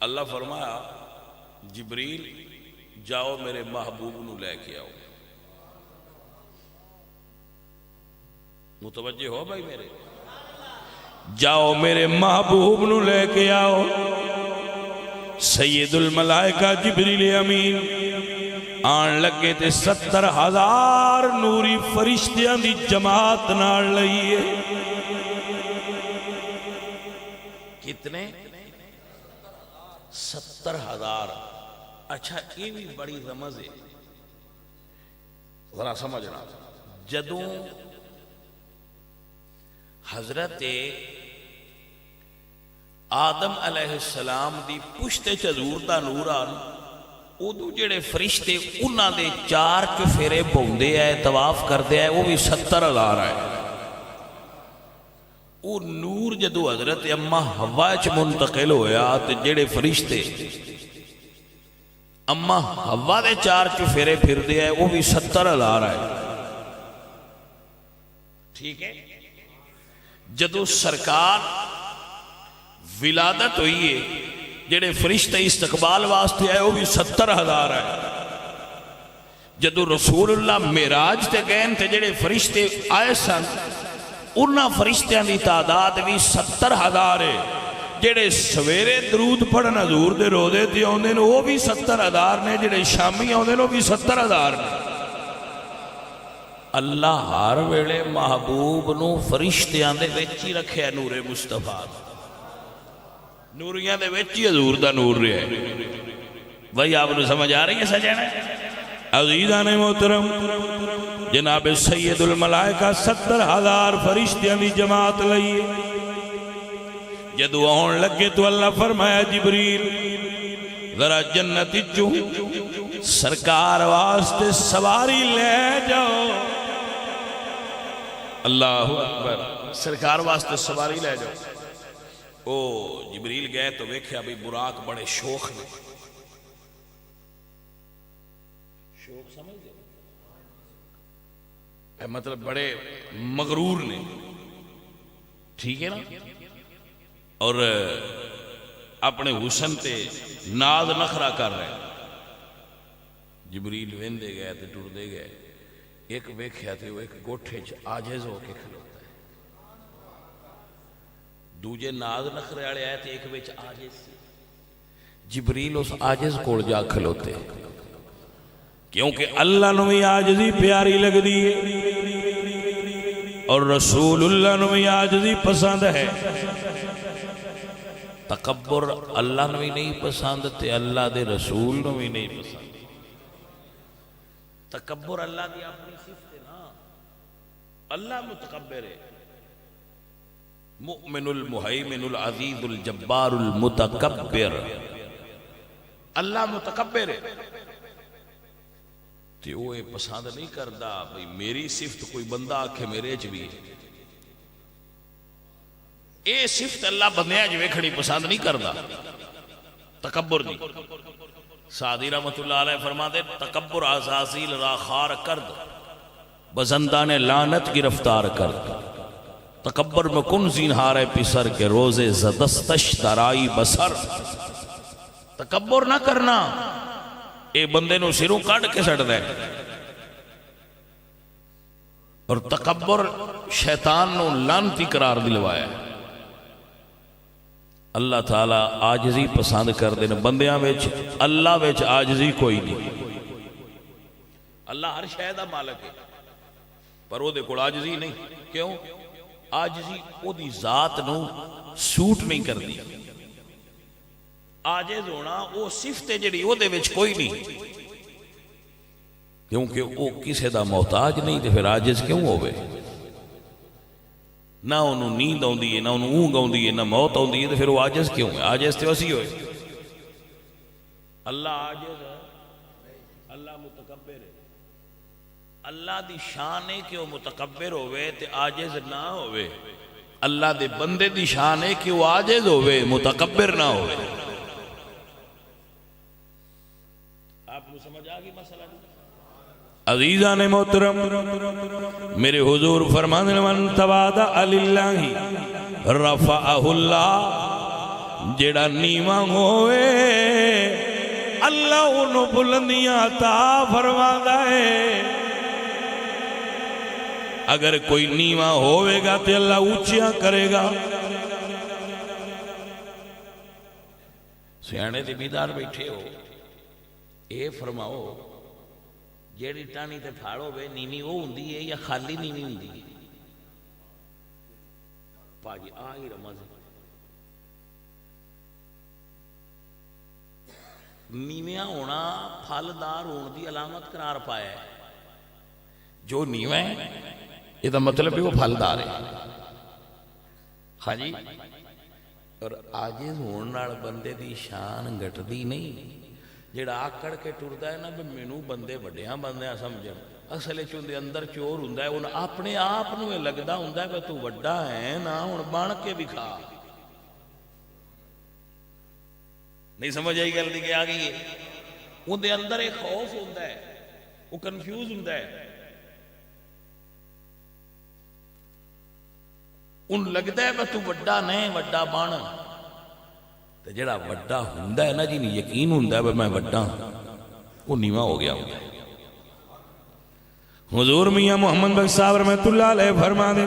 Speaker 1: اللہ فرمایا جبریل جاؤ میرے محبوب نو لے کے آؤ۔ متوجہ ہو بھائی میرے، جاؤ میرے محبوب نو لے کے آؤ۔ سید الملائکہ جبریل امین آن لگے تے 70,000 نوری فرشتیاں دی جماعت نال لئیے۔ کتنے؟ 70,000۔ اچھا یہ بھی بڑی رمز ہے، ذرا سمجھنا۔ جدوں حضرت آدم علیہ السلام دی پشتے حضور دا نور آن، ادو جڑے فرشتے انہاں دے 4 چفیرے بوندے آئے طواف کردے آئے، وہ بھی 70,000 آئے۔ وہ نور جدو حضرت اما حوا چ منتقل ہویا تے جڑے فرشتے اما حوا دے 4 چفیرے پھر دے آئے، وہ بھی 70,000 آئے۔ ٹھیک ہے، جدو سرکار ولادت ہوئی ہے جڑے فرشتے استقبال واسطے آئے وہ بھی 70,000 آئے۔ جدو رسول اللہ معراج تے گئے تے جڑے فرشتے آئے سن انہاں فرشتیاں دی تعداد بھی 70,000 ہے۔ جڑے سویرے درود پڑھن حضور دے روزے تے آندے نے وہ بھی 70,000 نے، جڑے شامی آندے نے وہ بھی 70,000 نے۔ اللہ ہر ویلے محبوب نو فرشتیاں دے وچ ہی رکھیا نور مصطفیٰ نوریاں دے وچ ہی حضور دا نور رہا ہے بھائی آپ نے سمجھ آ رہی ہے سجنا عزیزان محترم جناب سید الملائکہ 70,000 فرشتیاں دی جماعت لئیے جدو آن لگے تو اللہ فرمایا جبریل ذرا جنت چوں سرکار واسطے سواری لے جاؤ اللہ اکبر سرکار واسطے سواری لے جاؤ او جبریل گئے تو ویکھیا بھی براق بڑے شوخ نے شوق سمجھ گئے مطلب بڑے مغرور نے ٹھیک ہے نا اور اپنے حسن تے ناز نخرا کر رہے ہیں جبریل ویندے گئے تے ٹردے گئے ایک ویکھیا تے وہ ایک گوٹھے عاجز ہو کے کھلوتا ہے دوجے ناز نخرے والے آئے تے ایک وچ عاجز سی جبریل اس عاجز کول جا کھلوتے کیونکہ اللہ نو بھی عاجزی پیاری لگ دی ہے اور رسول اللہ نو بھی عاجزی پسند ہے تکبر اللہ نو بھی نہیں پسند تے اللہ دے رسول نو بھی نہیں پسند تکبر اللہ دی اپنی صفت ہے نا اللہ متکبر ہے مؤمن المہیمن العزیز الجبار المتکبر اللہ متکبر ہے تے وہ پسند نہیں کردا بھئی میری صفت کوئی بندہ آکھے میرے چ بھی اے صفت اللہ بندیاں جو ویکھنی پسند نہیں کردا تکبر نہیں سعدی رحمت اللہ علیہ فرماتے تکبر عزازیل را خار کرد بزندان لعنت گرفتار کرد تکبر میں کن زینہار پسر کے روزے زدستش درائی بسر تکبر نہ کرنا اے بندے نو سروں کاٹ کے سڑ دے اور تکبر شیطان نو لعنتی قرار دلوایا ہے اللہ تعالیٰ آجزی پسند کر دینا بندیاں ویچ اللہ ویچ آجزی کوئی نہیں اللہ ہر شاید مالک ہے پر وہ دیکھو آجزی نہیں کیوں آجزی وہ دی ذات نو سوٹ نہیں کر دی آجز ہونا وہ صفت جڑی وہ دے ویچ کوئی نہیں کیونکہ وہ کسے دا محتاج نہیں تے پھر آجز کیوں ہوئے نہ انہوں نیند آن دیئے نہ انہوں اونگ آن دیئے نہ موت آن دیئے تو پھر وہ عاجز کیوں ہے عاجز تے وسی ہوئے اللہ عاجز ہے اللہ متکبر ہے اللہ دی شان ہے کہ وہ متکبر ہوئے تے عاجز نہ ہوئے اللہ دے بندے دی شان ہے کہ وہ عاجز ہوئے متکبر نہ ہوئے آپ کو سمجھ آگی مسئلہ نہیں عزیزان محترم میرے حضور فرمانے من تواضع للہ رفعہ اللہ جڑا نیواں ہوئے اللہ انہوں بلندیاں عطا فرماتا ہے اگر کوئی نیواں ہوئے گا تو اللہ اونچیاں کرے گا سیانے دیمیدار بیٹھے ہو اے فرماؤ جیڑی ٹانی تے پھاڑو بے نیمی وہ ہوندی ہے یا خالی نیمی ہوندی ہے پاجی آئی رمض نیمیاں ہونا پھالدار ہون دی علامت قرار پایا ہے جو نیمہ ہے یہ تو مطلب بھی وہ پھالدار ہے ہاں جی اور عاجز ہون نال بندے دی شان گھٹ دی نہیں جڑا آکڑ کے ٹردا ہے نا بھی مینوں بندے بڑیاں بندیاں سمجھن اصل چوندے اندر چور ہوندا ہے انہاں اپنے آپ نوں یہ لگدا ہوندا ہے کہ تو وڈا ہے نا ہن بن کے دکھا نہیں سمجھ آئی گل دی کہ آ گئی ہے اون دے اندر ایک خوف ہوندا ہے وہ کنفیوز ہوندا ہے ان لگدا ہے کہ تو وڈا نہیں وڈا بن تے جڑا وڈا ہوندا ہے نا جی یقین ہوندا ہے میں وڈا وہ نیواں ہو گیا ہوندا ہے حضور میاں محمد بخش صاحب رحمۃ اللہ علیہ فرما دے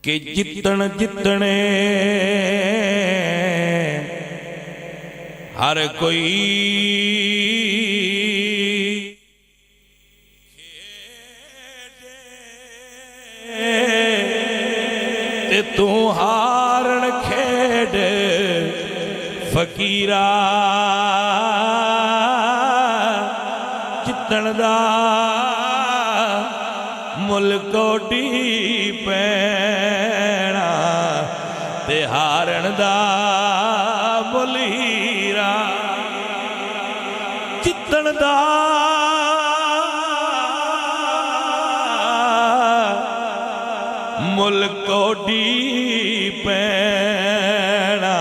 Speaker 1: کہ جتن جتنے ہر کوئی فقیرا جتن دا مل کوٹی پینا تے ہارن دا مل ہیرا جتن دا مل کوٹی پینا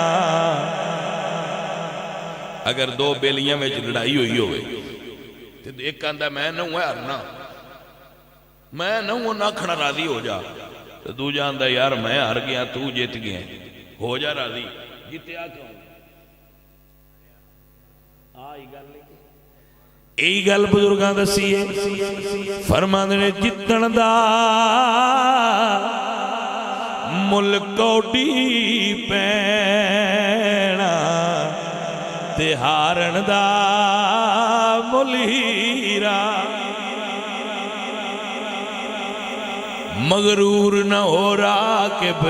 Speaker 1: اگر دو بیلیاں میں لڑائی ہوئی ہوئے تو ایک کہندا میں نہ ہوں ہرنا میں نہ ہوں ناکھنا راضی ہو جا تو دو جاندہ یار میں ہر گیا تو جیت گیا ہو جا راضی جیتیا کیوں آئی گل لے ای گل بزرگاں دسی ہے فرماندے نے جتن دا مل کوٹی پینا تے ہارن دا مل ہیرا مغرور نہ ہو راکب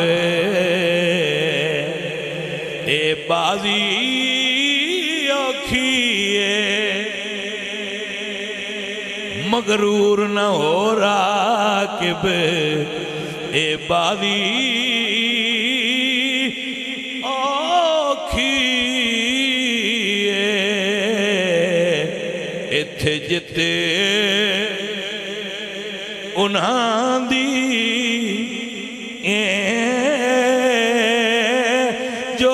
Speaker 1: اے بازی اوکھیے مغرور نہ ہو راکب اے بازی اوکھیے ایتھے جتے انہاں دی جو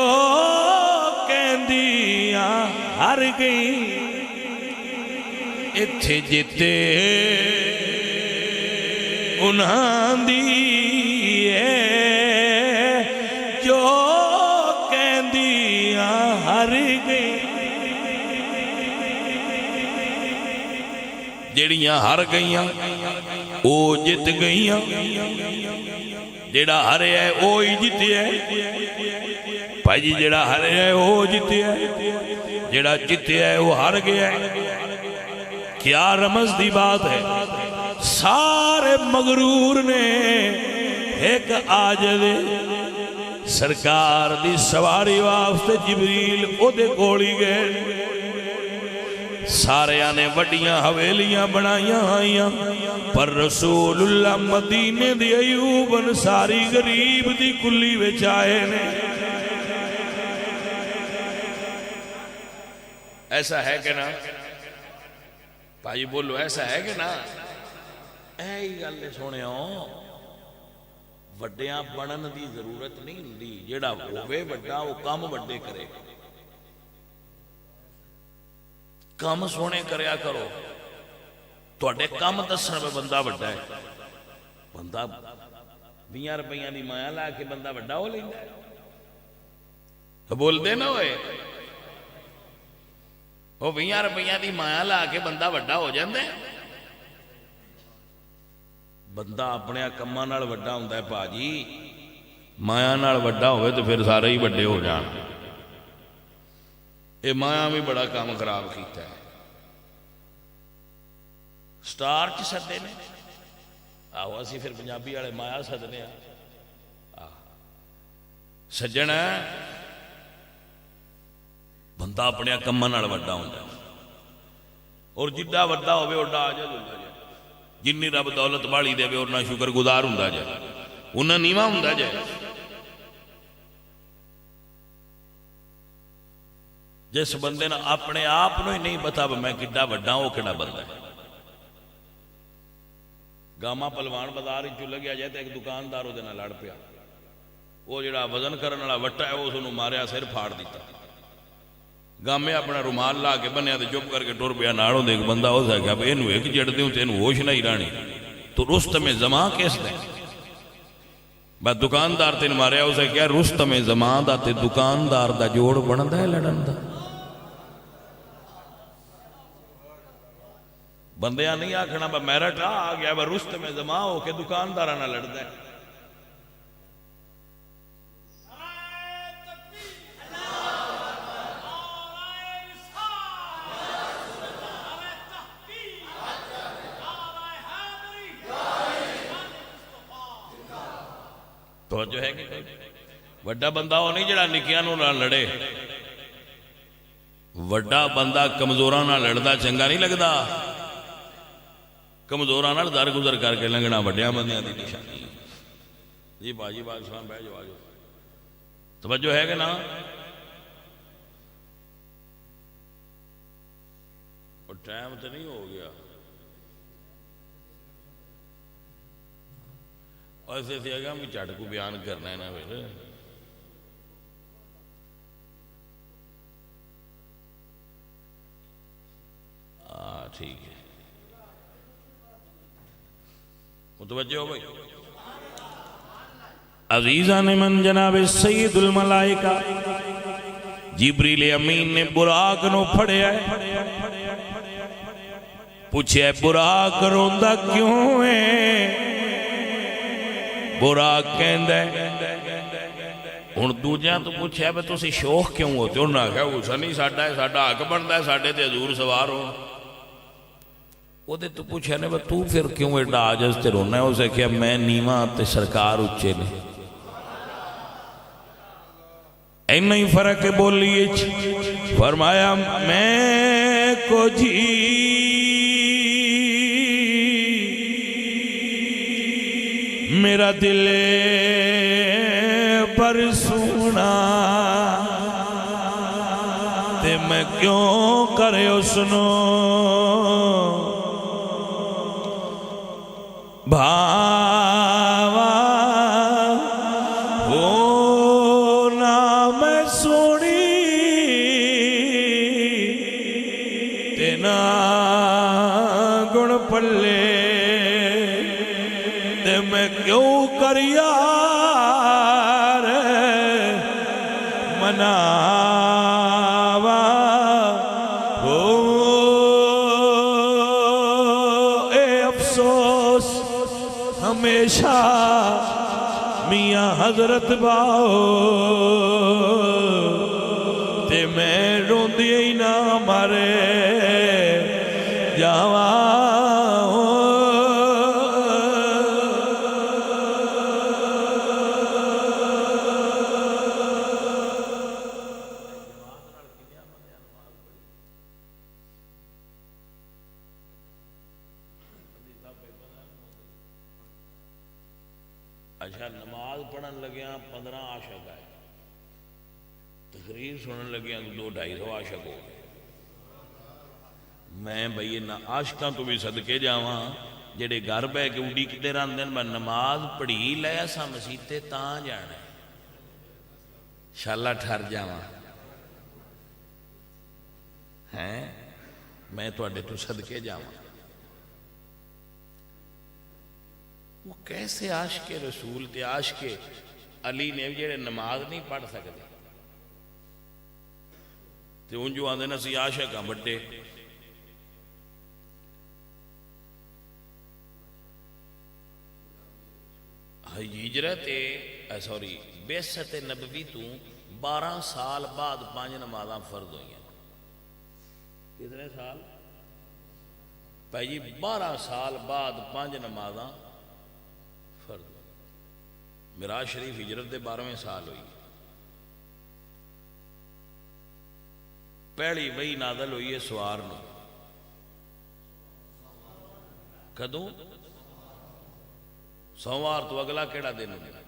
Speaker 1: کہندیاں ہر گئی ایتھے جتے انہاں دی جو کہندیاں ہر گئی جڑیاں ہر گئیاں او جت گئیاں جڑا ہرے ہے او ہی جتے ہے بھائی جی جڑا ہرے ہے او جتے ہے جڑا جتے ہے وہ ہر گیا ہے کیا رمز دی بات ہے سارے مغرور نے ایک آجدے سرکار دی سواری واسطے جبریل او دے کوڑی گئے سارے آنے وڈیاں حویلیاں بنائیاں آئیاں پر رسول اللہ مدینے دی ایوب انصاری غریب دی کلی وچ آئے نے ایسا ہے کہ نا بھائی بولو ایسا ہے کہ نا اے ہی گل سونے ہوں وڈیاں بنن دی ضرورت نہیں ہوندی جیڑا ہوئے وڈا وہ کام وڈے کرے کام سونے کریا کرو توڑے کام دسن میں بندہ وڈا ہے بندہ 20 روپیاں دی مایا لا کے بندہ وڈا ہو لیں بول دے نا ہوئے وہ 20 روپیاں دی مایا لا کے بندہ وڈا ہو جاندے بندہ اپنے کماں نال وڈا ہوندا ہے پاجی مایا نال وڈا ہوئے تو پھر سارے ہی وڈے ہو جان اے مایا بھی بڑا کام خراب کیتا ہے سٹار چ سدے نے آہو اسی پھر پنجابی والے مایا سدنے سجن بندہ اپنے کماں نال وڈا ہوندا ہے اور جڈا وڈا ہوئے اوڈا آجا ہوندا جائے جنی رب دولت بالی دے اُنہاں شکر گزار ہوندا جائے انہاں نیواں ہوندا جائے جس بندے نے اپنے آپ نو ہی نہیں پتا میں کڈا وڈا وہ کڈا بندہ ہے گاما پلوان بازار چ لگیا جائے تو ایک دکاندار وہ لڑ پیا وہ جڑا وزن کرنے والا وٹا ہے اس نے ماریا سر پھاڑ دیتا گامے اپنا رومال لا کے بنیا تو چپ کر کے ٹر پیا ناڑوں دے ایک بندہ ہو سکا بھی یہ ایک جڑ دوں تو ہوش نہیں رانی تو رستم زماں کس دیں بس دکاندار تین ماریا اسے کیا رستم زماں دا تے دکاندار دا جوڑ بندا ہے لڑن دا بندیاں نہیں آکھنا با میرٹ آ گیا با رستم زماں ہو کے دکاندارہ نہ لڑ دیں تو جو ہے کہ وڈا بندہ ہو نہیں جڑا نکیاں نو نہ لڑے وڈا بندہ کمزوراں نال لڑدا چنگا نہیں لگدا. کمزوراں نال در گزر کر کے لنگنا وڈیاں بندیاں دی نشانی. جی باجی باغ سلام بہ جاؤ. آجو توجہ ہے کہ نا؟ اور ٹائم تو نہیں ہو گیا. ایسے سے اگا بھی چٹ کو بیان کرنا ہے نا پھر. ٹھیک ہے متوجہ ہو بھائی. عزیزان من جناب سید الملائکہ جبریل امین نے براق نو پھڑیا ہے. پوچھے براق روندا کیوں ہے؟ براق کہندا ہے ہن دوجیاں تو پوچھیا بے تسی شوق کیوں ہوتے ہو؟ نہ کہ وہ نہیں ساڈا ہے، ساڈا حق بندا ہے ساڈے تے حضور سوار ہو. وہ دے تو پوچھا نے تو پھر کیوں ایڈا عاجز تے رونا ہے؟ اسے کہا میں نیواں تے سرکار اچے نے. اینا ہی فرق بولیے. فرمایا میں کو جی میرا دل پر سونا تے میں کیوں کرے اسنو بھاوا ہونا میں سونی تینا گن پلے تے میں کیوں کریا مناوا اے افسوس ہمیشہ میاں حضرت باؤ تے میں روندی ہی نہ مارے جاواں. اچھا نماز پڑھن لگیاں 15 عاشق آئے، تقریر سنن لگیاں 200-250 عاشق ہو گئے. میں بھئی عاشقاں تو بھی صدقے جاواں جڑے گھر بہ کے اڈی کتے رہندے میں نماز پڑھی لے اساں مسجد تے تاں جانا ہے انشاءاللہ ٹھر جاواں ہیں. میں تواڈے تو صدقے جاواں. وہ کیسے عاشق رسول تے عاشق علی نے جڑے نماز نہیں پڑھ سکتے تے ان جو آندے نا سی عاشق ہاں بڑے. ہجرت بعثت نبوی تو 12 سال بعد 5 نمازاں فرض ہوئی ہیں. کتنے سال؟ بھائی 12 سال بعد 5 نمازاں فرض. معراج شریف ہجرت دے 12ویں سال ہوئی. پہلی وحی نازل ہوئی ہے سوار نو. کدوں؟ سوار تو اگلا کیڑا دن ہوگا؟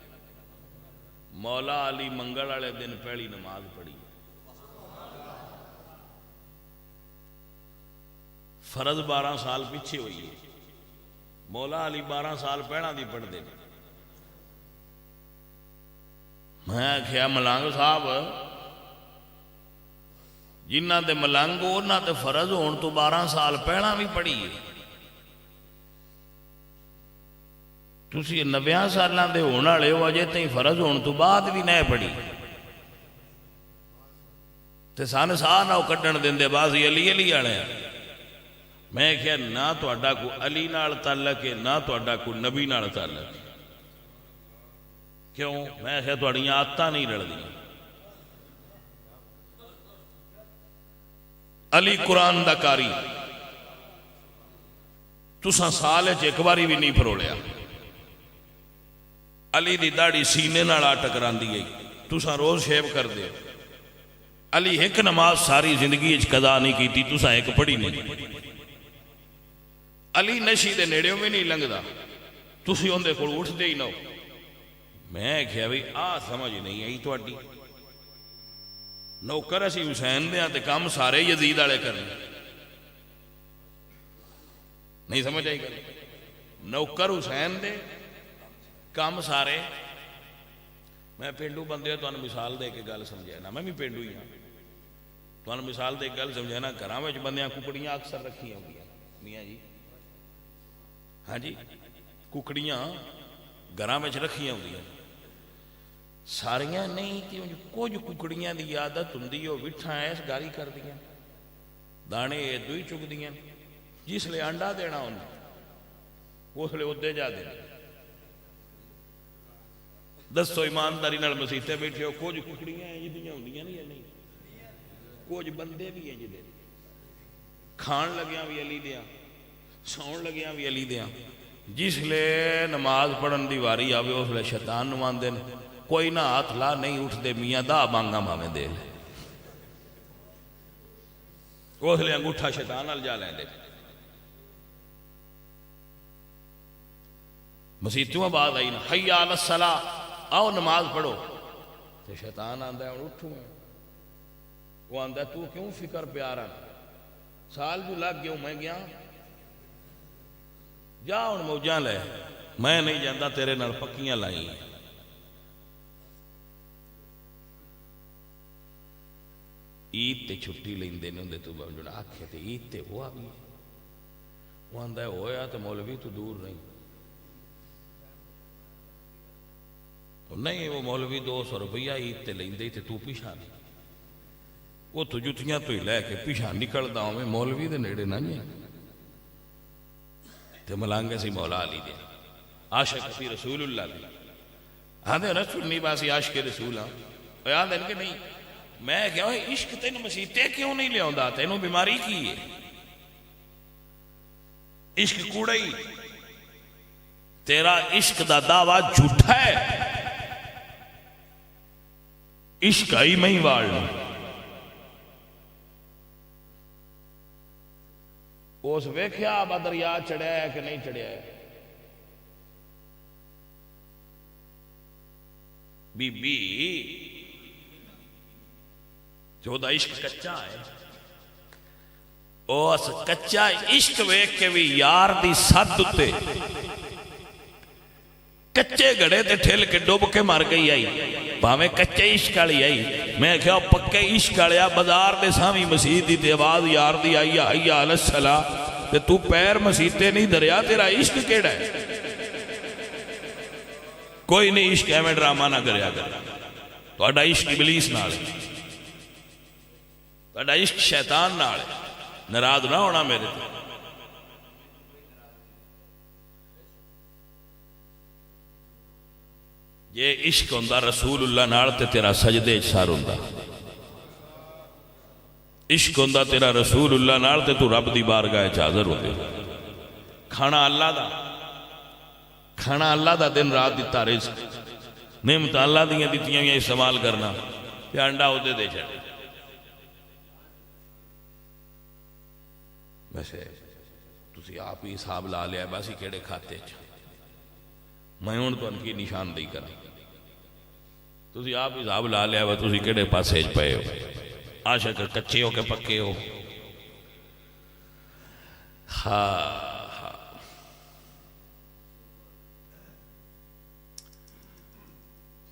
Speaker 1: مولا علی منگل والے دن پہلی نماز پڑھی. فرض 12 سال پیچھے ہوئی ہے. مولا علی 12 سال پہنا دی پڑھ دے. میں کہا ملانگ صاحب جنہ دے ملانگ انہاں تے فرض ہون تو 12 سال پہنا بھی پڑھی ہے. تسی 90 سالاں دے ہونے والے ہو اجے تئیں فرض ہون تو بعد بھی نہیں پڑھی تے سان ساہ نہ کڈن دیندے بازی علی علی والے. میں کہا نہ تہاڈا کو علی نال تعلق ہے نہ تہاڈا کو نبی نال تعلق ہے. کیوں؟ میں کہا تہاڈیاں عادتاں نہیں رلدیاں. علی قرآن دا کاری تساں سال وچ ایک باری بھی نہیں پھرولیا. علی دی داڑھی سینے نال آ ٹکراندی ہے. تساں روز شیو کر دے علی ایک نماز ساری زندگی قضا نہیں کی، تسا ایک پڑھی نہیں۔ علی نشی دے نیڑے میں نہیں لنگدا، تسی اندے کول اٹھتے ہی نہ ہو۔ میں کہا بھئی سمجھ نہیں آئی تواڈی، نوکر اسی حسین دے تے کام سارے یزید والے کرنے، نہیں سمجھ آئی گل؟ نوکر حسین دے کام سارے۔ میں پینڈو بندے تو مثال دے کے گل سمجھانا، میں بھی پینڈو ہی ہوں، تو مثال دے کے گل سمجھانا، گھراں وچ بندیاں ککڑیاں اکثر رکھی ہوندیاں میاں جی، ہاں جی، ککڑیاں گھراں وچ رکھی ہوندیاں ساریاں نہیں، کچھ ککڑیاں دی عادت ہوندی وہ وٹھاں ایس گاری کر دیاں، دانے ادو ہی چک دیاں، جس لئے انڈا دینا انہیں اس لئے ادے جا دینا۔ دسو ایمانداری نال مسیطے بیٹھے ہو، کچھ ککڑیاں ہیں جدیاں ہوندیاں نہیں، کچھ بندے بھی ہیں جدے کھان لگیاں بھی علی دیاں، سون لگیاں بھی علی دیاں، جس لئے نماز پڑھن دی واری آوے اس لئے شیطان نمان دین، کوئی نہ ہاتھ لا نہیں اٹھ دے میاں دا مانگا ماں دے لے، اس لئے انگوٹھا شیطان نال جا لیں دے۔ مسیطیوں بعد آئی نا حی علی الصلاۃ، آؤ نماز پڑھو، تو شیطان آندہ ہے اٹھوں میں، وہ آندہ ہے تو کیوں فکر پیارا، سال جو لگ گیا میں گیا، جا ان موجاں لے، میں نہیں جاندہ تیرے نال پکیاں لائیں۔ عید تے چھٹی لیں دے نے تو جو آکھے تے عید تے ہوا بھی، وہ آندہ ہے ہویا تو مولوی تو دور نہیں، نہیں وہ مولوی 200 روپیہ عید تے لیں دے تے تو پیشا نہیں، وہ تو جتیاں تو ہی لے کے پیشا نکل دا ہوں میں مولوی دے نیڑے نہ جائیں، تے ملانگے سی مولا علی دے عاشق سی رسول اللہ دے، آدھے رسول نہیں باسی عاشق رسول ہاں، یاد ہے کہ نہیں؟ میں کہا عشق تین مسیطے کیوں نہیں لے آندا، تینوں بیماری کی ہے، عشق کوڑا ہی، تیرا عشق دا دعویٰ جھوٹا ہے، عشق آئی میں ہی وارنا، اس ویکھیا بدریا چڑھیا ہے کہ نہیں چڑھیا ہے، بی بی جو دا عشق کچا ہے، اس کچا عشق ویکھ کے بھی یار دی سد تے کچے گڑے تے ٹھل کے ڈوب کے مر گئی آئی، پاویں کچے عشق والی آئی، میں کہا پکے عشق والیا بازار دے سامی مسیح دی تے آواز یار دی آئی حی علی الصلاۃ، تے تو پیر مسیطے نہیں دریا، تیرا عشق کیڑا ہے؟ کوئی نہیں عشق ایویں ڈرامہ نہ کریا کر، تہاڈا عشق ابلیس نال ہے، تہاڈا عشق شیطان نال ہے، ناراض نہ ہونا میرے تے۔ یہ عشق ہوندا رسول اللہ نال تے تیرا سجدے سر ہوندا، عشق ہوندا تیرا رسول اللہ نال تے تو رب دی بارگاہ وچ حاضر ہوندے، کھانا اللہ دا، کھانا اللہ دا، دن رات دیتا رزق، نعمت اللہ دیاں دتیاں ہوئیاں استعمال کرنا، تے انڈا اودے دے چھڑے۔ ویسے تسی آپ ہی حساب لا لیا باسی کیڑے کھاتے چ، میں ہوں تو ان کی نشاندہی کریں، تسی آپ حساب لا لیا وہ تسی کیڑے پاسے پئے ہو، عاشق کچے ہو کے پکے ہو۔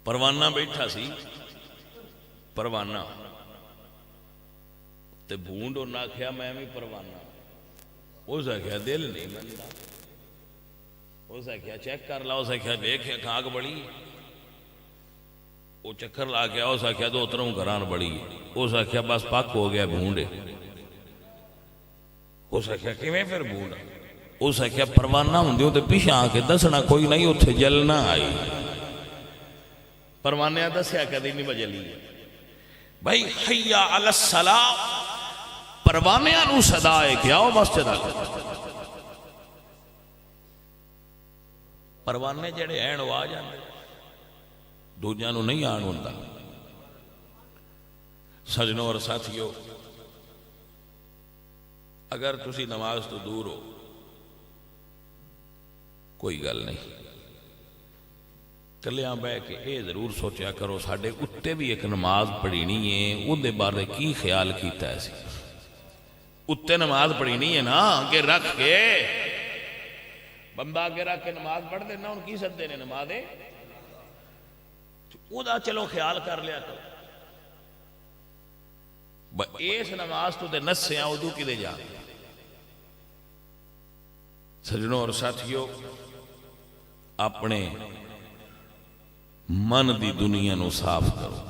Speaker 1: پروانہ بیٹھا سی، پروانہ تے بھونڈ اور نہ کھیا میں بھی پروانہ، اس نے کہا دل نہیں منتا، اس نے کہا چیک کر لا، اس نے کہا دیکھ کھاک بڑی، وہ چکر لا گیا، اس نے کہا دو اتروں گران بڑی، اس نے کہا بس پاک ہو گیا بھونڈے، اس نے کہا کہ میں پھر بھونڈا، اس نے کہا پروانہ ہوں دیوں تے پیچھے آکے دسنا کوئی نہیں اتھے جلنا آئی، پروانے دسیا کہ دی نہیں بجلی ہے بھائی حی علی الصلاۃ، پروانے انو صدا ہے کیا ہو مسجد آگے، پروانے جڑے ہیں وہ آ جانے، دنیا نو نہیں آن ہوندہ، سجنوں اور ساتھیوں، اگر تسی نماز تو دور ہو کوئی گل نہیں، کلیاں بہ کے اے ضرور سوچیا کرو ساڈے اتے بھی ایک نماز پڑھینی ہے، اون دے بارے کی خیال کیتا ہے سی؟ اتے نماز پڑھینی ہے نا، اگے رکھ کے بندہ اگے رکھ کے نماز پڑھ دینا، ان کی سدے نے نماز ہے او دا چلو خیال کر لیا کرو، اس نماز تو دے نسیاں ادو کی دے جا۔ سجنوں اور ساتھیوں، اپنے من دی دنیا نو صاف کرو،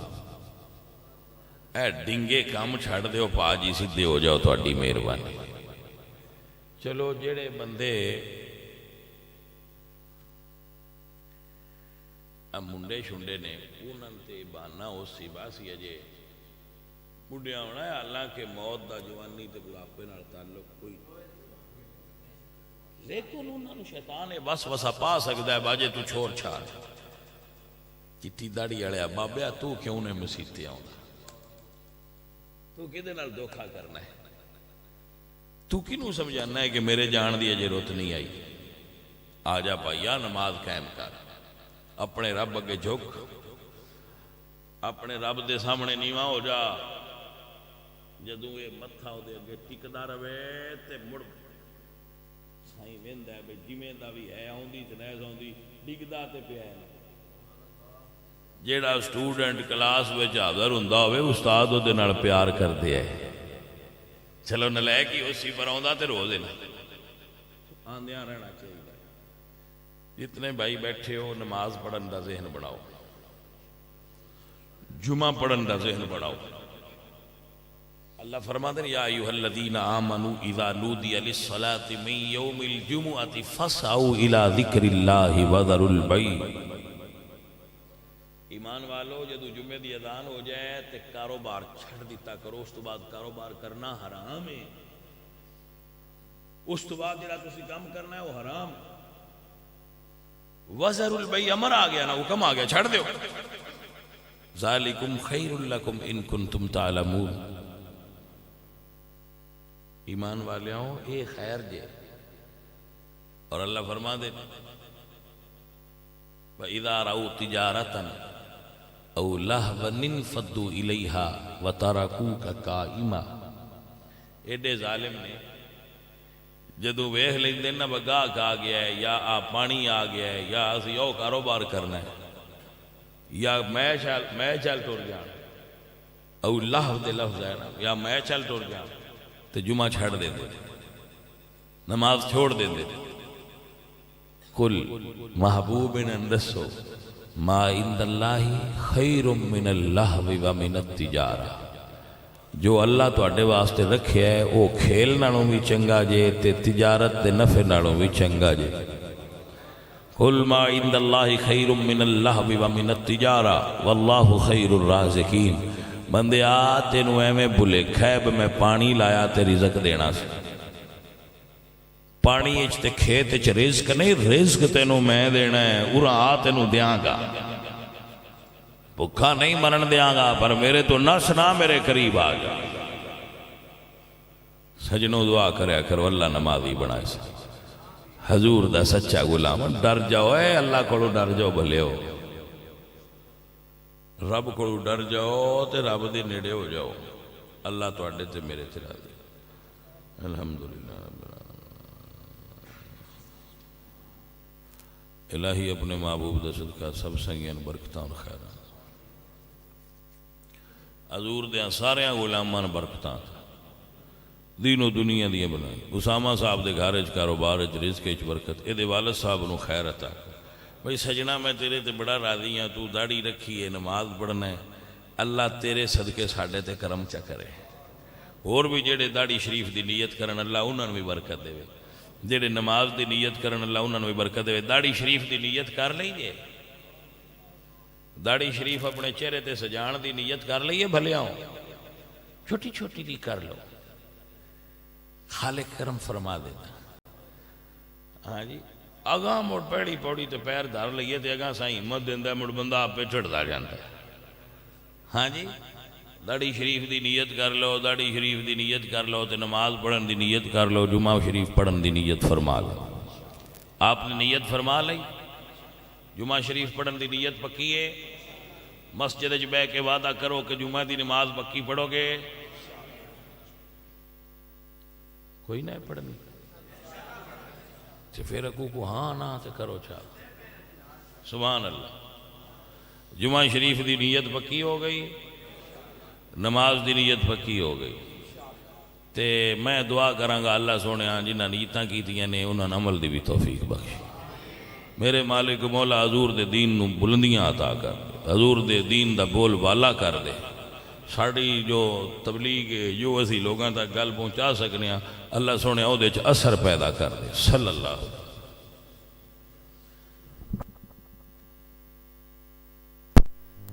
Speaker 1: اے ڈنگے کام چھڑ دیو، پا جی سیدھے ہو جاؤ، تہاڈی مہربانی۔ چلو جڑے بندے منڈے شنڈے نے انہاں تے بہانہ ہو سی باسی اجے بڈھیا ہونا ہے، حالانکہ موت دا جوانی تے بڑھاپے نال تعلق کوئی، لیکن انہوں نے شیطان بس وسا پا سکتا ہے، باجے تو چھوڑ چھاڑ چٹی داڑی والے بابیا تو کیوں نے مسیتے آنا، تو کدے نال دھوکھا کرنا ہے، تو کنوں سمجھانا ہے کہ میرے جان دی اجے رت نہیں آئی؟ آ جا پائیا نماز قائم کر، اپنے رب اگے جھک، اپنے رب دے سامنے نیواں ہو جا، جدوں یہ متھا دے اگے ٹکدا رہے تے مڑ سائیں ویندا ہے بھئی جویں دا بھی ہے آوندی تے نہیں آوندی ڈگدا تے پیا ہے۔ جیڑا سٹوڈنٹ کلاس وچ حاضر ہوندا ہوئے استاد اودے نال پیار کردے ہے، چلو نلائق ہی اسی پر آوندا تے رو دینا، آندیاں رہنا چاہیے۔ جتنے بھائی بیٹھے ہو نماز پڑھن دا ذہن بڑھاؤ، جمعہ پڑھن دا ذہن بڑھاؤ۔ اللہ فرماتے ہیں یا ایھا الذین آمنوا اذا نودی للصلاۃ من یوم الجمعۃ فاسعوا الی ذکر اللہ وذروا البیع۔ ایمان والو جدو جمعے دی اذان ہو جائے تے کاروبار چھڑ دیتا کرو، اس تو بعد کاروبار کرنا حرام ہے، اس تو بعد جڑا تسی کام کرنا ہے وہ حرام۔ وذروا البیع امر آ گیا نا، حکم آ گیا، چھڑ دیو۔ ذالکم خیر لکم ان کنتم تعلمون۔ ایمان والیوں اے خیر جے، اور اللہ فرما دے وَإِذَا رَأَوْا تِجَارَةً أَوْ لَهْوًا انفَضُّوا إِلَيْهَا وَتَرَكُوكَ قَائِمًا۔ ایڈے ظالم نے جدو ویکھ لیندے نا بگاہک آ گیا ہے، یا آ پانی آ گیا ہے، یا اسی او کاروبار کرنا ہے، یا میں چل ٹر جان، او لہو دے لفظ ہے نا، یا میں چل ٹر جان، تو جمعہ چھڑ دے دے، نماز چھوڑ دے دے۔ کل محبوب اندسو ما عند اللہ خیر من اللہو ومن التجارہ، جو اللہ تو اڈے واسطے رکھے ہے وہ کھیل نالوں بھی چنگا جے تے تجارت تے نفع نالوں بھی چنگا جے۔ قل ما عند اللہ خیر من اللہو ومن التجارہ واللہ خیر الرازقین۔ بندے آ تینو ایویں بھلے کھیب میں پانی لایا تے رزق دینا سے، پانی اچ تے کھیت اچ رزق نہیں، رزق تینو میں دینا ہے، اُرا آ تینو دیاں گا، بھکھا نہیں مرن دیاں گا، پر میرے تو نس نہ میرے قریب آ جا۔ سجنوں دعا کریا کرو اللہ نمازی بنائے سے، حضور دا سچا غلام، ڈر جاؤ، اے اللہ کو ڈر جاؤ، بھلے ہو رب کو ڈر جاؤ تے رب دے نیڑے ہو جاؤ، اللہ تو اڈے تے میرے تے راضی۔ الحمدللہ رب العالمین۔ الہی اپنے محبوب دا صدقہ سب سنگین برکتاں اور خیران، حضور دیاں ساریاں غلامان برکتاں دین و دنیا دیا بنائی۔ اسامہ صاحب دے گھر وچ کاروبار وچ رزق وچ برکت، اے دے والد صاحب نو خیر عطا۔ بھئی سجنا میں تیرے تے بڑا راضی ہاں، تو داڑھی رکھی ہے، نماز پڑھنا ہے، اللہ تیرے صدقے ساڈے تے کرم چا کرے۔ اور بھی جڑے داڑھی شریف دی نیت کرن اللہ انہاں نوں بھی برکت دے، جڑے نماز دی نیت کرن اللہ انہاں نوں بھی برکت دے۔ داڑھی شریف دی نیت کر لئیے، داڑھی شریف اپنے چہرے تے سجان دی نیت کر لئیے، بھلے آؤں چھوٹی چھوٹی دی کر لو، خالق کرم فرما دیتا۔ ہاں جی اگاں مڑ پیڑی پوڑی تے پیر دھر لئیے تے اگاں سائیں ہمت دیندا مڑ بندہ آپ پہ چڑھدا جاندا ہے۔ ہاں جی داڑھی شریف دی نیت کر لو، داڑھی شریف دی نیت کر لو تے نماز پڑھن دی نیت کر لو، جمعہ شریف پڑھن دی نیت فرما لو۔ آپ نے نیت فرما لئی، جمعہ شریف پڑھن دی نیت پکی ہے، مسجد وچ بیٹھ کے وعدہ کرو کہ جمعہ دی نماز پکی پڑھو گے، کوئی نہ پڑھنی تے پھر اکو کو ہاں نہ تے کرو چاہ، سبحان اللہ۔ جمعہ شریف دی نیت پکی ہو گئی، نماز دی نیت پکی ہو گئی، تے میں دعا کرانگا اللہ سونے جنہاں نیتاں کیتیاں نے انہاں عمل دی بھی توفیق بخش۔ میرے مالک مولا حضور دے دین نو بلندیاں عطا کر دے، حضور دے دین دا بول والا کر دے، ساڑی جو تبلیغ جو اسی لوگاں تک گل پہنچا سکنے ہیں اللہ سونے او دے اثر پیدا کر دے، صلی اللہ علیہ وسلم۔